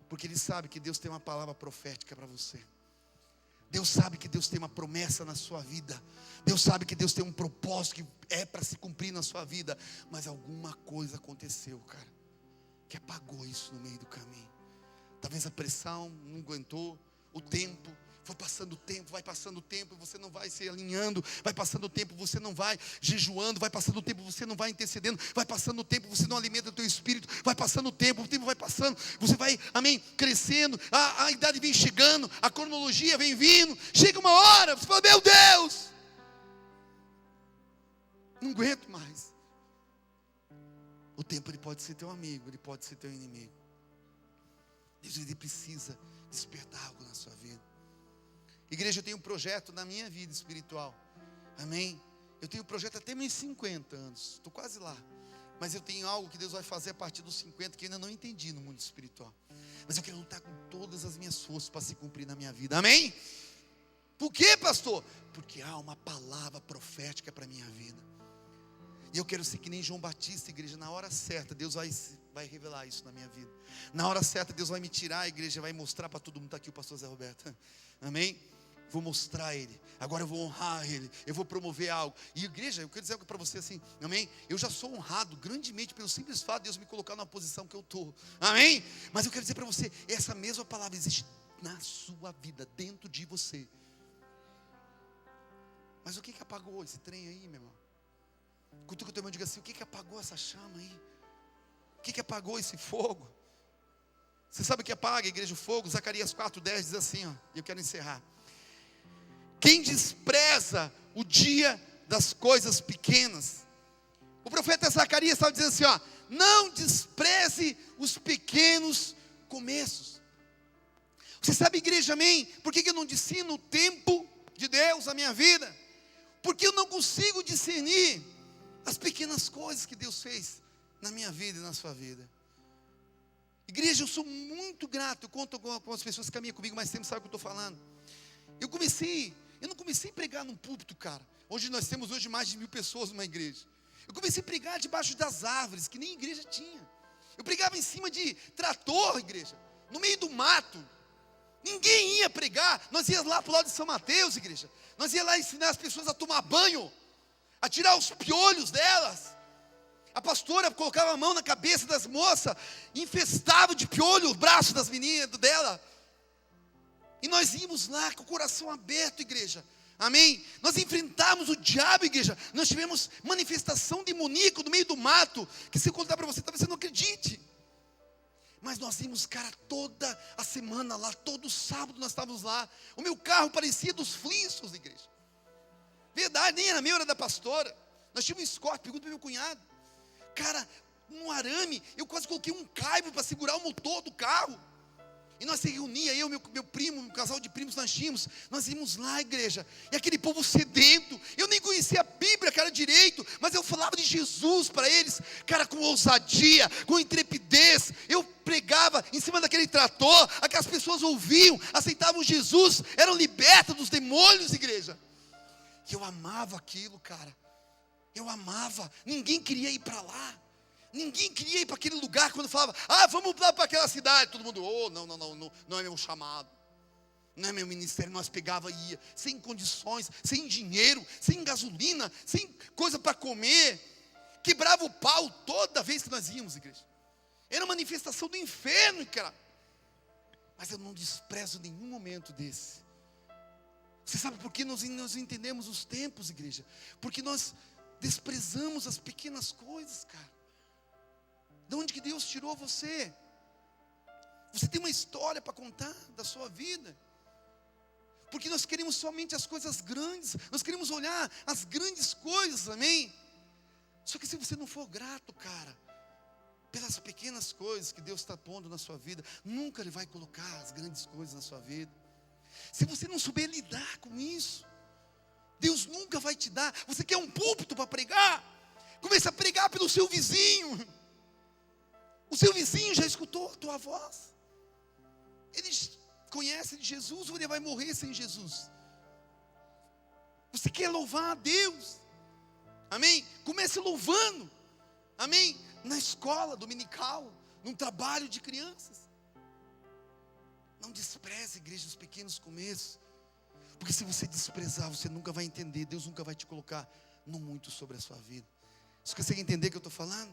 Porque ele sabe que Deus tem uma palavra profética para você. Deus sabe que Deus tem uma promessa na sua vida. Deus sabe que Deus tem um propósito que é para se cumprir na sua vida. Mas alguma coisa aconteceu, cara, que apagou isso no meio do caminho. Talvez a pressão não aguentou, o tempo. Foi passando o tempo, vai passando o tempo, você não vai se alinhando. Vai passando o tempo, você não vai jejuando. Vai passando o tempo, você não vai intercedendo. Vai passando o tempo, você não alimenta o teu espírito. Vai passando o tempo vai passando. Você vai, amém, crescendo. A idade vem chegando, a cronologia vem vindo. Chega uma hora, você fala, meu Deus, não aguento mais. O tempo ele pode ser teu amigo, ele pode ser teu inimigo. Deus ele precisa despertar algo na sua vida. Igreja, eu tenho um projeto na minha vida espiritual, amém? Eu tenho um projeto até meus 50 anos, estou quase lá. Mas eu tenho algo que Deus vai fazer a partir dos 50 que eu ainda não entendi no mundo espiritual. Mas eu quero lutar com todas as minhas forças para se cumprir na minha vida, amém? Por quê, pastor? Porque há uma palavra profética para a minha vida. E eu quero ser que nem João Batista, igreja, na hora certa Deus vai revelar isso na minha vida. Na hora certa Deus vai me tirar, a igreja vai mostrar para todo mundo. Está aqui o pastor Zé Roberto, amém? Vou mostrar ele, agora eu vou honrar ele, eu vou promover algo. E igreja, eu quero dizer algo para você assim, amém? Eu já sou honrado grandemente pelo simples fato de Deus me colocar na posição que eu estou, amém? Mas eu quero dizer para você, essa mesma palavra existe na sua vida, dentro de você. Mas o que apagou esse trem aí, meu irmão? Cutuca o teu irmão e diga assim, o que apagou essa chama aí? O que apagou esse fogo? Você sabe o que apaga, igreja, o fogo? Zacarias 4:10 diz assim, ó, e eu quero encerrar. Quem despreza o dia das coisas pequenas. O profeta Zacarias estava dizendo assim, ó, não despreze os pequenos começos. Você sabe, igreja, amém? Por que eu não ensino o tempo de Deus na minha vida? Porque eu não consigo discernir as pequenas coisas que Deus fez na minha vida e na sua vida. Igreja, eu sou muito grato. Eu conto com as pessoas que caminham comigo mais tempo, sabem o que eu estou falando. Eu não comecei a pregar num púlpito, cara. Hoje nós temos mais de 1000 pessoas numa igreja. Eu comecei a pregar debaixo das árvores, que nem igreja tinha. Eu pregava em cima de trator, igreja, no meio do mato. Ninguém ia pregar. Nós íamos lá para o lado de São Mateus, igreja. Nós íamos lá ensinar as pessoas a tomar banho, a tirar os piolhos delas. A pastora colocava a mão na cabeça das moças, infestava de piolho o braço das meninas dela. E nós íamos lá com o coração aberto, igreja, amém? Nós enfrentamos o diabo, igreja. Nós tivemos manifestação demoníaca no meio do mato, que se eu contar para você, talvez você não acredite. Mas nós íamos, cara, toda a semana lá, todo sábado nós estávamos lá. O meu carro parecia dos Flintstones da igreja. Verdade, nem era meu, era da pastora. Nós tínhamos um Escort, pergunta para meu cunhado. Cara, um arame, eu quase coloquei um caibo para segurar o motor do carro. E nós se reunia, eu, meu primo, um casal de primos nós tínhamos. Nós íamos lá à igreja, e aquele povo sedento. Eu nem conhecia a Bíblia, cara, direito, mas eu falava de Jesus para eles, cara, com ousadia, com intrepidez. Eu pregava em cima daquele trator, aquelas pessoas ouviam, aceitavam Jesus, eram libertas dos demônios, igreja. E eu amava aquilo, cara. Eu amava, ninguém queria ir para lá. Ninguém queria ir para aquele lugar quando falava, vamos lá para aquela cidade. Todo mundo, não é meu chamado, não é meu ministério. Nós pegava e ia, sem condições, sem dinheiro, sem gasolina, sem coisa para comer. Quebrava o pau toda vez que nós íamos, igreja. Era uma manifestação do inferno, cara. Mas eu não desprezo nenhum momento desse. Você sabe por que nós entendemos os tempos, igreja? Porque nós desprezamos as pequenas coisas, cara. De onde que Deus tirou você? Você tem uma história para contar da sua vida. Porque nós queremos somente as coisas grandes. Nós queremos olhar as grandes coisas, amém? Só que se você não for grato, cara, pelas pequenas coisas que Deus está pondo na sua vida, nunca Ele vai colocar as grandes coisas na sua vida. Se você não souber lidar com isso, Deus nunca vai te dar. Você quer um púlpito para pregar? Comece a pregar pelo seu vizinho. O seu vizinho já escutou a tua voz. Ele conhece de Jesus ou ele vai morrer sem Jesus? Você quer louvar a Deus? Amém? Comece louvando. Amém? Na escola dominical, num trabalho de crianças. Não despreze, igreja, os pequenos começos. Porque se você desprezar, você nunca vai entender. Deus nunca vai te colocar no muito sobre a sua vida. Você consegue entender o que eu estou falando?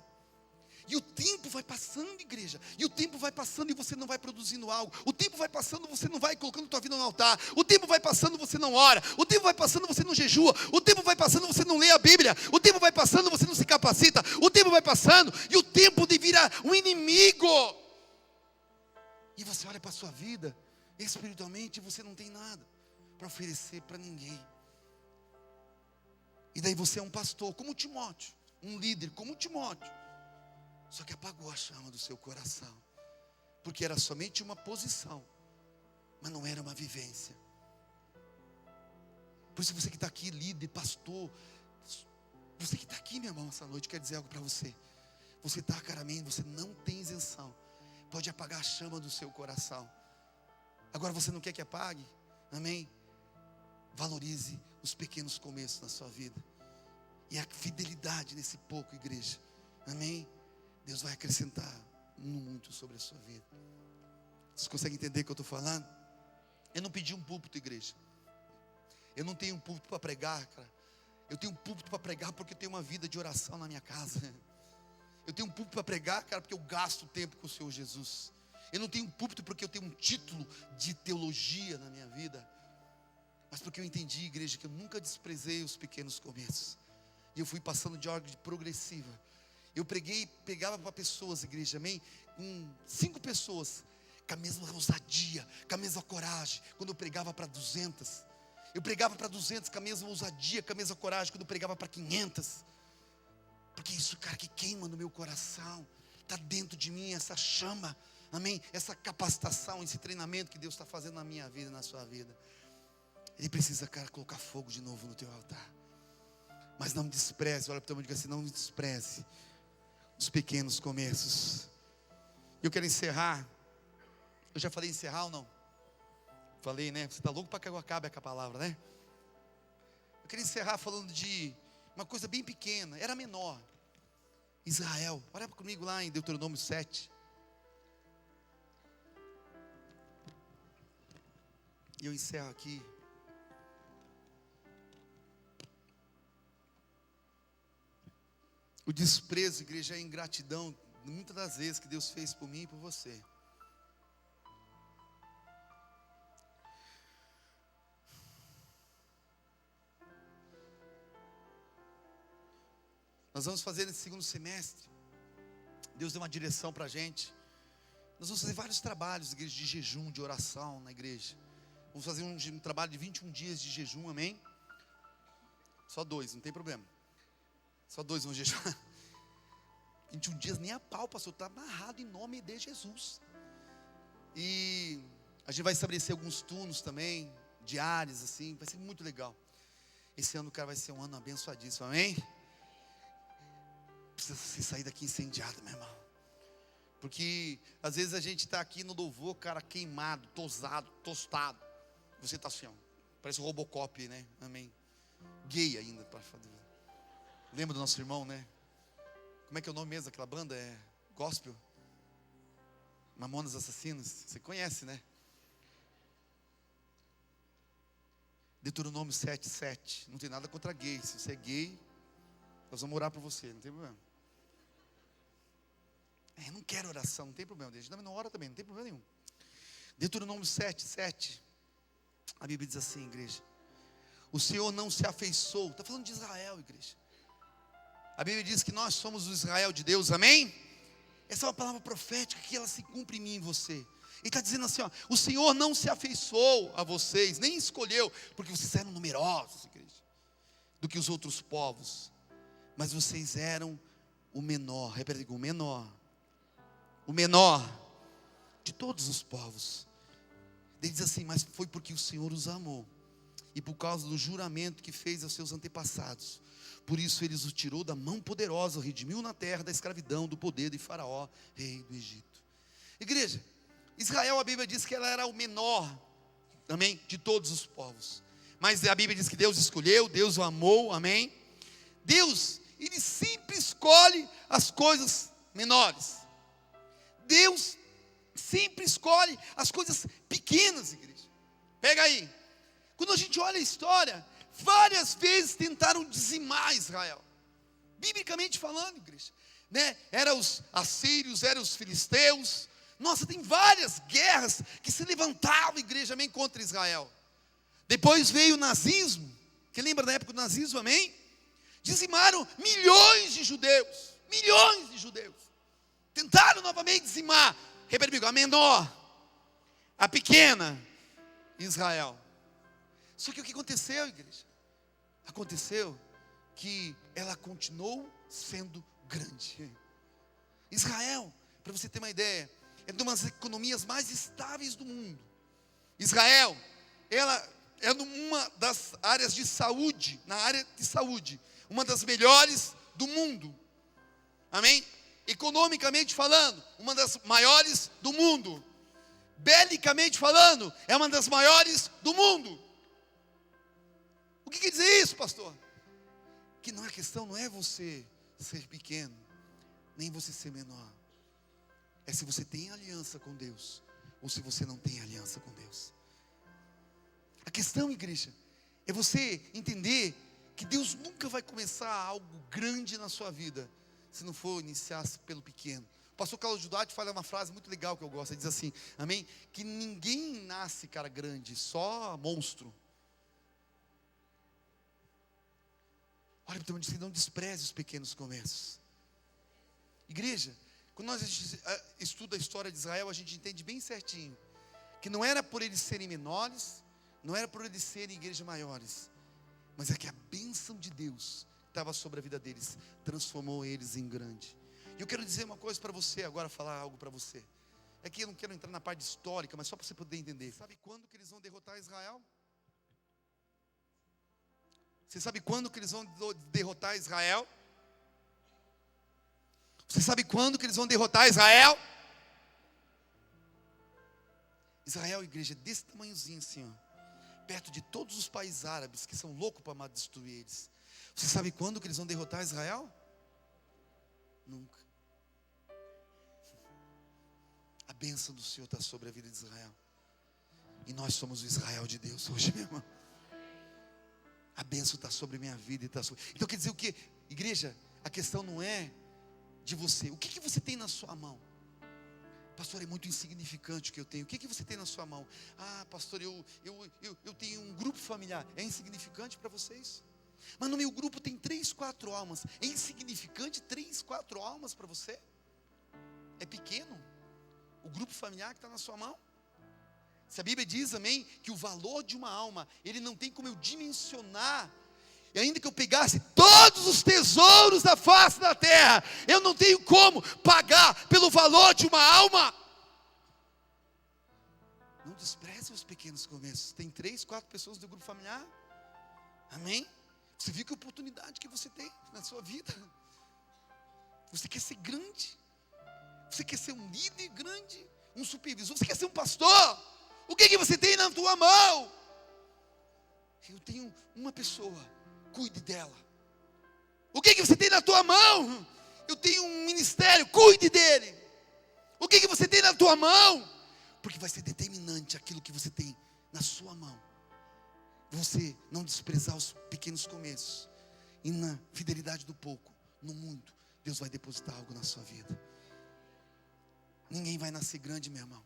E o tempo vai passando, igreja. E o tempo vai passando e você não vai produzindo algo. O tempo vai passando, você não vai colocando tua vida no altar. O tempo vai passando, você não ora. O tempo vai passando, você não jejua. O tempo vai passando, você não lê a Bíblia. O tempo vai passando, você não se capacita. O tempo vai passando e o tempo de virar um inimigo. E você olha para a sua vida, espiritualmente você não tem nada para oferecer para ninguém. E daí você é um pastor como Timóteo, um líder como Timóteo. Só que apagou a chama do seu coração. Porque era somente uma posição, mas não era uma vivência. Por isso você que está aqui, líder, pastor, você que está aqui, meu irmão, essa noite, quer dizer algo para você. Você está, caramente, você não tem isenção. Pode apagar a chama do seu coração. Agora você não quer que apague? Amém? Valorize os pequenos começos na sua vida. E a fidelidade nesse pouco, igreja. Amém? Deus vai acrescentar muito sobre a sua vida. Vocês conseguem entender o que eu estou falando? Eu não pedi um púlpito, igreja. Eu não tenho um púlpito para pregar, cara. Eu tenho um púlpito para pregar porque eu tenho uma vida de oração na minha casa. Eu tenho um púlpito para pregar, cara, porque eu gasto tempo com o Senhor Jesus. Eu não tenho um púlpito porque eu tenho um título de teologia na minha vida. Mas porque eu entendi, igreja, que eu nunca desprezei os pequenos começos. E eu fui passando de ordem progressiva. Eu pegava para pessoas, igreja, amém? Com 5 pessoas, com a mesma ousadia, com a mesma coragem. Quando eu pregava para 200, eu pregava para 200 com a mesma ousadia, com a mesma coragem. Quando eu pregava para 500, porque isso, cara, que queima no meu coração, está dentro de mim essa chama, amém? Essa capacitação, esse treinamento que Deus está fazendo na minha vida, na sua vida. Ele precisa, cara, colocar fogo de novo no teu altar. Mas não despreze, olha para o teu irmão e diga assim, não despreze os pequenos começos. Eu quero encerrar. Eu já falei encerrar ou não? Falei, né? Você está louco para que eu acabe com a palavra, né? Eu quero encerrar falando de uma coisa bem pequena, era menor. Israel, olha comigo lá em Deuteronômio 7. E eu encerro aqui. O desprezo, igreja, é a ingratidão, muitas das vezes que Deus fez por mim e por você. Nós vamos fazer nesse segundo semestre. Deus deu uma direção para a gente. Nós vamos fazer vários trabalhos, igreja, de jejum, de oração na igreja. Vamos fazer um trabalho de 21 dias de jejum, amém? Só 2, não tem problema. Só 2 vão jejuar. 21 dias nem a pau, pastor, está amarrado em nome de Jesus. E a gente vai estabelecer alguns turnos também, diários, assim, vai ser muito legal. Esse ano, cara, vai ser um ano abençoadíssimo, amém? Precisa se sair daqui incendiado, meu irmão. Porque às vezes a gente está aqui no louvor, cara, queimado, tosado, tostado. Você está assim, ó, parece o Robocop, né? Amém. Gay ainda, para fazer. Lembra do nosso irmão, né? Como é que é o nome mesmo daquela banda? É Gospel? Mamonas Assassinos. Você conhece, né? Deuteronômio 7:7. Não tem nada contra gay. Se você é gay, nós vamos orar por você, não tem problema. Não quero oração, não tem problema. A gente não ora também, não tem problema nenhum. Deuteronômio 7:7. A Bíblia diz assim, igreja: o Senhor não se afeiçoou. Está falando de Israel, igreja. A Bíblia diz que nós somos o Israel de Deus, amém? Essa é uma palavra profética que ela se cumpre em mim e em você. Ele está dizendo assim, ó: o Senhor não se afeiçoou a vocês, nem escolheu, porque vocês eram numerosos, igreja, do que os outros povos, mas vocês eram o menor. Repete comigo, o menor de todos os povos. Ele diz assim: mas foi porque o Senhor os amou, e por causa do juramento que fez aos seus antepassados, por isso Ele os tirou da mão poderosa, redimiu na terra da escravidão, do poder de Faraó, rei do Egito. Igreja, Israel, a Bíblia diz que ela era o menor, amém, de todos os povos. Mas a Bíblia diz que Deus escolheu, Deus o amou, amém. Deus, Ele sempre escolhe as coisas menores. Deus sempre escolhe as coisas pequenas, igreja. Pega aí. Quando a gente olha a história, várias vezes tentaram dizimar Israel, biblicamente falando, igreja, né? Eram os assírios, eram os filisteus. Nossa, tem várias guerras que se levantavam, igreja, amém, contra Israel. Depois veio o nazismo. Quem lembra da época do nazismo, amém? Dizimaram milhões de judeus. Tentaram novamente dizimar, repete comigo, a menor, a pequena, Israel. Só que o que aconteceu, igreja? Aconteceu que ela continuou sendo grande. Israel, para você ter uma ideia, é uma das economias mais estáveis do mundo. Israel, ela é numa das áreas de saúde, na área de saúde, uma das melhores do mundo. Amém? Economicamente falando, uma das maiores do mundo. Belicamente falando, é uma das maiores do mundo. O que quer dizer isso, pastor? Que não é questão, não é você ser pequeno, nem você ser menor. É se você tem aliança com Deus, ou se você não tem aliança com Deus. A questão, igreja, é você entender que Deus nunca vai começar algo grande na sua vida, se não for iniciar pelo pequeno. O pastor Carlos Judade fala uma frase muito legal que eu gosto. Ele diz assim, amém? Que ninguém nasce cara grande, só monstro. Olha, então diz que não despreze os pequenos começos. Igreja, quando nós estuda a história de Israel, a gente entende bem certinho que não era por eles serem menores, não era por eles serem igrejas maiores, mas é que a bênção de Deus estava sobre a vida deles, transformou eles em grande. E eu quero dizer uma coisa para você agora, falar algo para você. É que eu não quero entrar na parte histórica, mas só para você poder entender. Sabe quando que eles vão derrotar Israel? Você sabe quando que eles vão derrotar Israel? Você sabe quando que eles vão derrotar Israel? Israel, igreja, desse tamanhozinho assim, ó, perto de todos os países árabes que são loucos para destruir eles. Você sabe quando que eles vão derrotar Israel? Nunca. A bênção do Senhor está sobre a vida de Israel. E nós somos o Israel de Deus hoje, meu irmão. A bênção está sobre a minha vida e está sobre... Então quer dizer o quê? Igreja, a questão não é de você. O que você tem na sua mão? Pastor, é muito insignificante o que eu tenho. O que você tem na sua mão? Ah, pastor, eu tenho um grupo familiar. É insignificante para vocês? Mas no meu grupo tem 3, 4 almas. É insignificante 3, 4 almas para você? É pequeno? o grupo familiar que está na sua mão. Se a Bíblia diz, amém, que o valor de uma alma, ele não tem como eu dimensionar. E ainda que eu pegasse todos os tesouros da face da terra, eu não tenho como pagar pelo valor de uma alma. Não despreze os pequenos começos. Tem 3, 4 pessoas do grupo familiar. Amém? Você viu que oportunidade que você tem na sua vida. Você quer ser grande. Você quer ser um líder grande, um supervisor. Você quer ser um pastor. O que você tem na tua mão? Eu tenho uma pessoa. Cuide dela. O que você tem na tua mão? Eu tenho um ministério. Cuide dele. O que você tem na tua mão? Porque vai ser determinante aquilo que você tem na sua mão. Você não desprezar os pequenos começos. E na fidelidade do pouco, no muito, Deus vai depositar algo na sua vida. Ninguém vai nascer grande, meu irmão.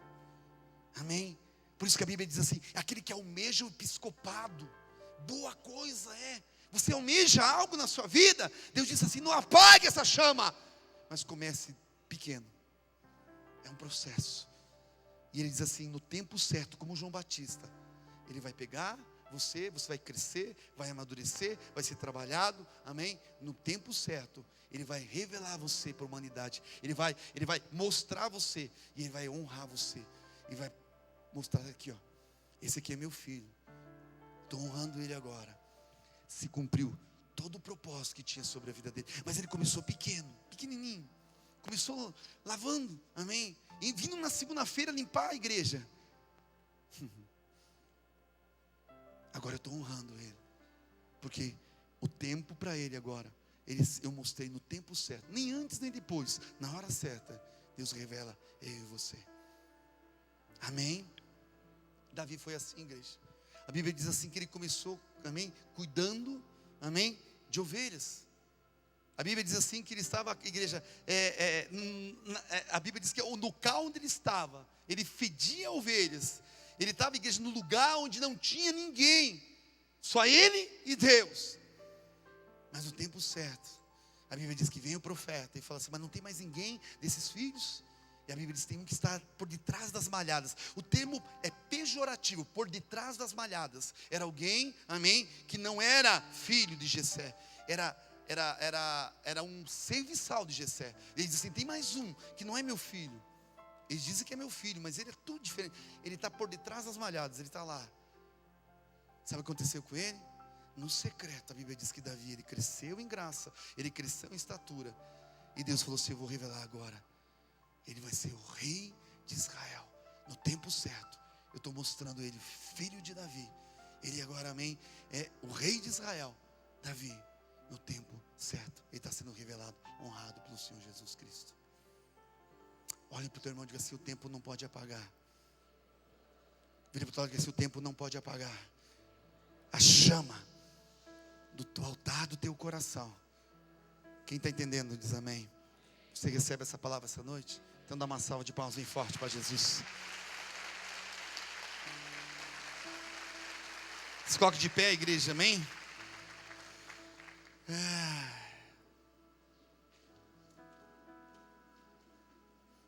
Amém? Por isso que a Bíblia diz assim: aquele que almeja o episcopado, boa coisa é. Você almeja algo na sua vida, Deus diz assim: não apague essa chama, mas comece pequeno. É um processo. E ele diz assim, no tempo certo, como João Batista, ele vai pegar você vai crescer, vai amadurecer, vai ser trabalhado, amém? No tempo certo, ele vai revelar você para a humanidade, ele vai mostrar você, e ele vai honrar você, e vai mostrar aqui, ó, esse aqui é meu filho, estou honrando ele agora. Se cumpriu todo o propósito que tinha sobre a vida dele, mas ele começou pequenininho, começou lavando, amém? E vindo na segunda-feira limpar a igreja. Agora eu estou honrando ele, porque o tempo para ele agora, eu mostrei no tempo certo, nem antes nem depois, na hora certa, Deus revela eu e você. Amém? Davi foi assim, igreja. A Bíblia diz assim que ele começou, amém, cuidando, amém, de ovelhas. A Bíblia diz assim que ele estava, igreja, a Bíblia diz que no local onde ele estava, ele fedia ovelhas. Ele estava, igreja, no lugar onde não tinha ninguém, só ele e Deus. Mas no tempo certo, a Bíblia diz que vem o profeta e fala assim: mas não tem mais ninguém desses filhos? E a Bíblia diz que tem um que está por detrás das malhadas. O termo é pejorativo, por detrás das malhadas. Era alguém, amém, que não era filho de Jessé, era um serviçal de Jessé. Ele diz assim: tem mais um que não é meu filho. Eles dizem que é meu filho, mas ele é tudo diferente. Ele está por detrás das malhadas, ele está lá. Sabe o que aconteceu com ele? No secreto, a Bíblia diz que Davi, ele cresceu em graça, ele cresceu em estatura. E Deus falou assim: eu vou revelar agora. Ele vai ser o rei de Israel. No tempo certo, eu estou mostrando ele, filho de Davi. Ele agora, amém, é o rei de Israel. Davi, no tempo certo, ele está sendo revelado, honrado pelo Senhor Jesus Cristo. Olhe para o teu irmão e diga assim: o tempo não pode apagar. Vire para o teu lado e diga assim: o tempo não pode apagar a chama do altar do teu coração. Quem está entendendo diz amém. Você recebe essa palavra essa noite? Então dá uma salva de palmas bem forte para Jesus. Se coloque de pé, igreja, amém?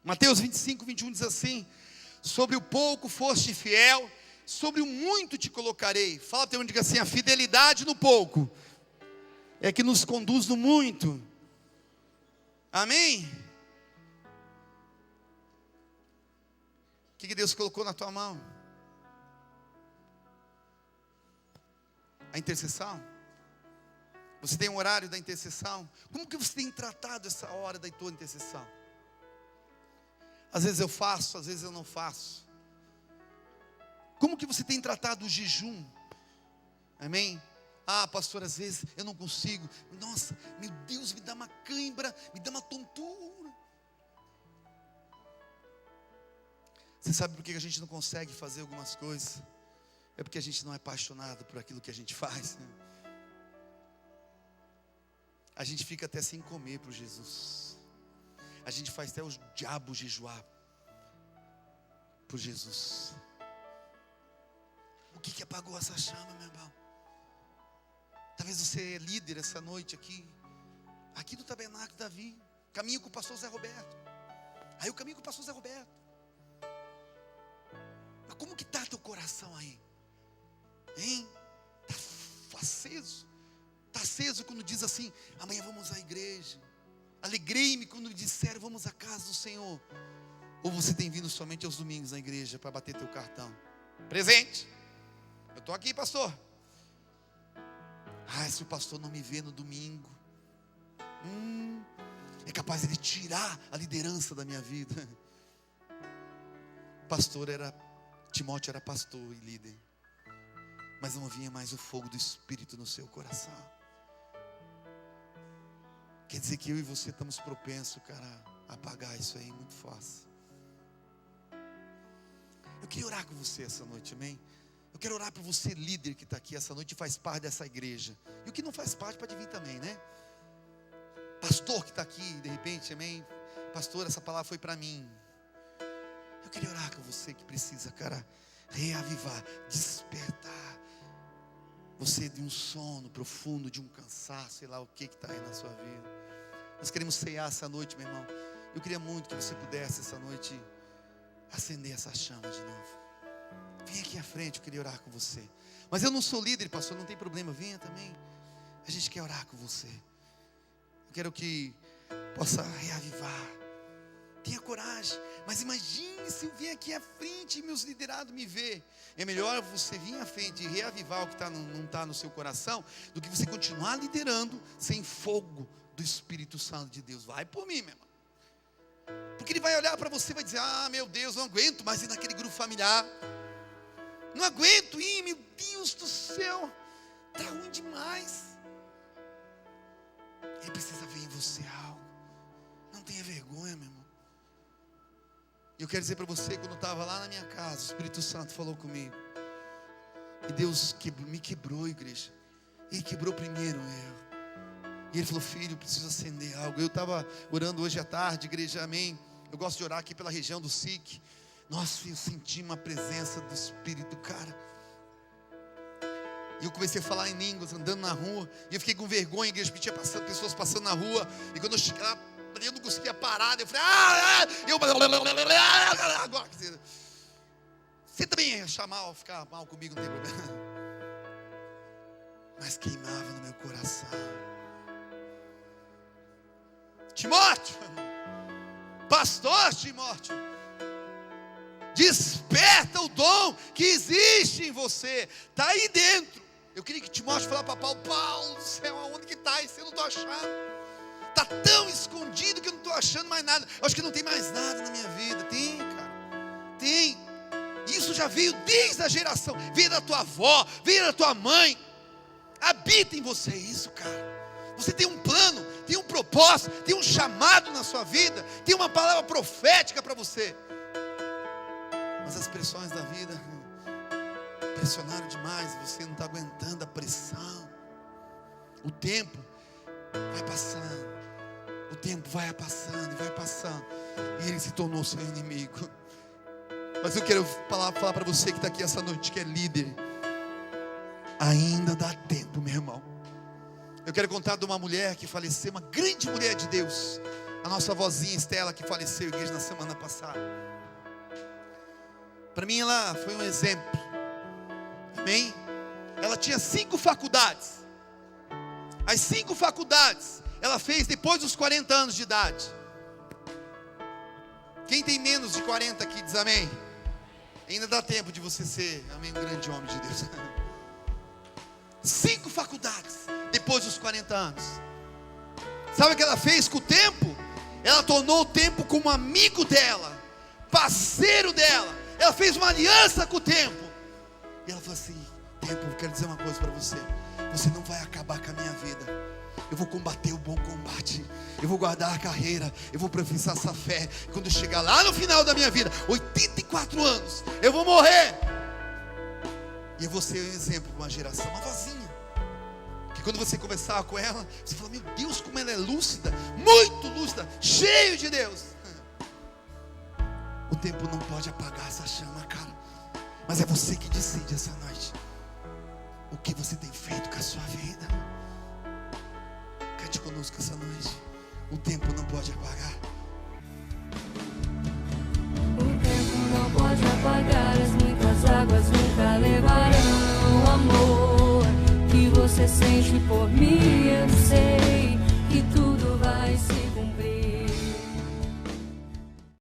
Mateus 25, 21 diz assim: sobre o pouco foste fiel, sobre o muito te colocarei. Fala para um, diga assim: a fidelidade no pouco é que nos conduz no muito. Amém? O que Deus colocou na tua mão? A intercessão. Você tem um horário da intercessão? Como que você tem tratado essa hora da tua intercessão? Às vezes eu faço, às vezes eu não faço. Como que você tem tratado o jejum? Amém? Ah, pastor, às vezes eu não consigo. Nossa, meu Deus, me dá uma cãibra, me dá uma tontura. Você sabe por que a gente não consegue fazer algumas coisas? É porque a gente não é apaixonado por aquilo que a gente faz, né? A gente fica até sem comer por Jesus. A gente faz até o diabo jejuar por Jesus. O que apagou essa chama, meu irmão? Talvez você é líder essa noite aqui do Tabernáculo Davi. Caminho com o pastor Zé Roberto. Aí eu caminho com o pastor Zé Roberto. Mas como que está teu coração aí? Hein? Está aceso? Está aceso quando diz assim: amanhã vamos à igreja. Alegrei-me quando disseram vamos à casa do Senhor. Ou você tem vindo somente aos domingos na igreja para bater teu cartão? Presente. Eu estou aqui, pastor. Se o pastor não me vê no domingo, é capaz de ele tirar a liderança da minha vida. Timóteo era pastor e líder, mas não havia mais o fogo do Espírito no seu coração. Quer dizer que eu e você estamos propensos, cara, a apagar isso aí muito fácil. Eu queria orar com você essa noite, amém? Eu quero orar por você, líder que está aqui essa noite e faz parte dessa igreja. E o que não faz parte pode vir também, né? Pastor que está aqui, de repente, amém? Pastor, essa palavra foi para mim. Eu queria orar com você que precisa, cara, reavivar, despertar você de um sono profundo, de um cansaço, sei lá o que está aí na sua vida. Nós queremos ceiar essa noite, meu irmão. Eu queria muito que você pudesse essa noite acender essa chama de novo. Vem aqui à frente, eu queria orar com você. Mas eu não sou líder, pastor, não tem problema, venha também. A gente quer orar com você. Eu quero que possa reavivar. Tenha coragem. Mas imagine se eu vier aqui à frente e meus liderados me ver. É melhor você vir à frente e reavivar o que não está no seu coração, do que você continuar liderando sem fogo do Espírito Santo de Deus. Vai por mim, meu irmão. Porque ele vai olhar para você e vai dizer: meu Deus, não aguento mais ir naquele grupo familiar. Não aguento ir, meu Deus do céu. Está ruim demais. Ele precisa ver em você algo. Não tenha vergonha, meu irmão. Eu quero dizer para você, quando eu estava lá na minha casa, o Espírito Santo falou comigo. E Deus me quebrou, igreja. Ele quebrou primeiro eu. E Ele falou: filho, eu preciso acender algo. Eu estava orando hoje à tarde, igreja, amém. Eu gosto de orar aqui pela região do SIC. Nossa, eu senti uma presença do Espírito, cara. E eu comecei a falar em línguas, andando na rua. E eu fiquei com vergonha, igreja, porque tinha pessoas passando na rua. E quando eu cheguei lá, eu não conseguia parar. Eu falei: agora, quer dizer, você também ia achar mal, ficar mal comigo, não tem problema. Mas queimava no meu coração. Timóteo, pastor Timóteo, desperta o dom que existe em você. Está aí dentro. Eu queria que Timóteo falasse para Paulo: Paulo do céu, aonde que está isso? Eu não estou achando. Está tão escondido que eu não estou achando mais nada. Eu acho que não tem mais nada na minha vida. Tem, cara, tem. Isso já veio desde a geração. Veio da tua avó, veio da tua mãe. Habita em você isso, cara. Você tem um plano, tem um propósito, tem um chamado na sua vida, tem uma palavra profética para você. Mas as pressões da vida pressionaram demais, você não está aguentando a pressão. O tempo vai passando, o tempo vai passando e vai passando, e ele se tornou seu inimigo. Mas eu quero falar para você que está aqui essa noite, que é líder. Ainda dá tempo, meu irmão. Eu quero contar de uma mulher que faleceu, uma grande mulher de Deus, a nossa vozinha Estela, que faleceu, igreja, na semana passada. Para mim ela foi um exemplo. Amém? Ela tinha 5 faculdades. As 5 faculdades ela fez depois dos 40 anos de idade. Quem tem menos de 40 aqui diz amém. Ainda dá tempo de você ser, amém, um grande homem de Deus. 5 faculdades depois dos 40 anos. Sabe o que ela fez com o tempo? Ela tornou o tempo como amigo dela, parceiro dela. Ela fez uma aliança com o tempo. E ela falou assim: tempo, eu quero dizer uma coisa para você. Você não vai acabar com a minha vida. Eu vou combater o bom combate. Eu vou guardar a carreira. Eu vou professar essa fé. Quando eu chegar lá no final da minha vida, 84 anos, eu vou morrer. E eu vou ser um exemplo para uma geração, uma vozinha. Que quando você conversar com ela, você fala: meu Deus, como ela é lúcida, muito lúcida, cheio de Deus. O tempo não pode apagar essa chama, cara. Mas é você que decide essa noite o que você tem feito com a sua vida. Cante conosco essa noite. O tempo não pode apagar. O tempo não pode apagar as muitas age por mim, eu sei que tudo vai se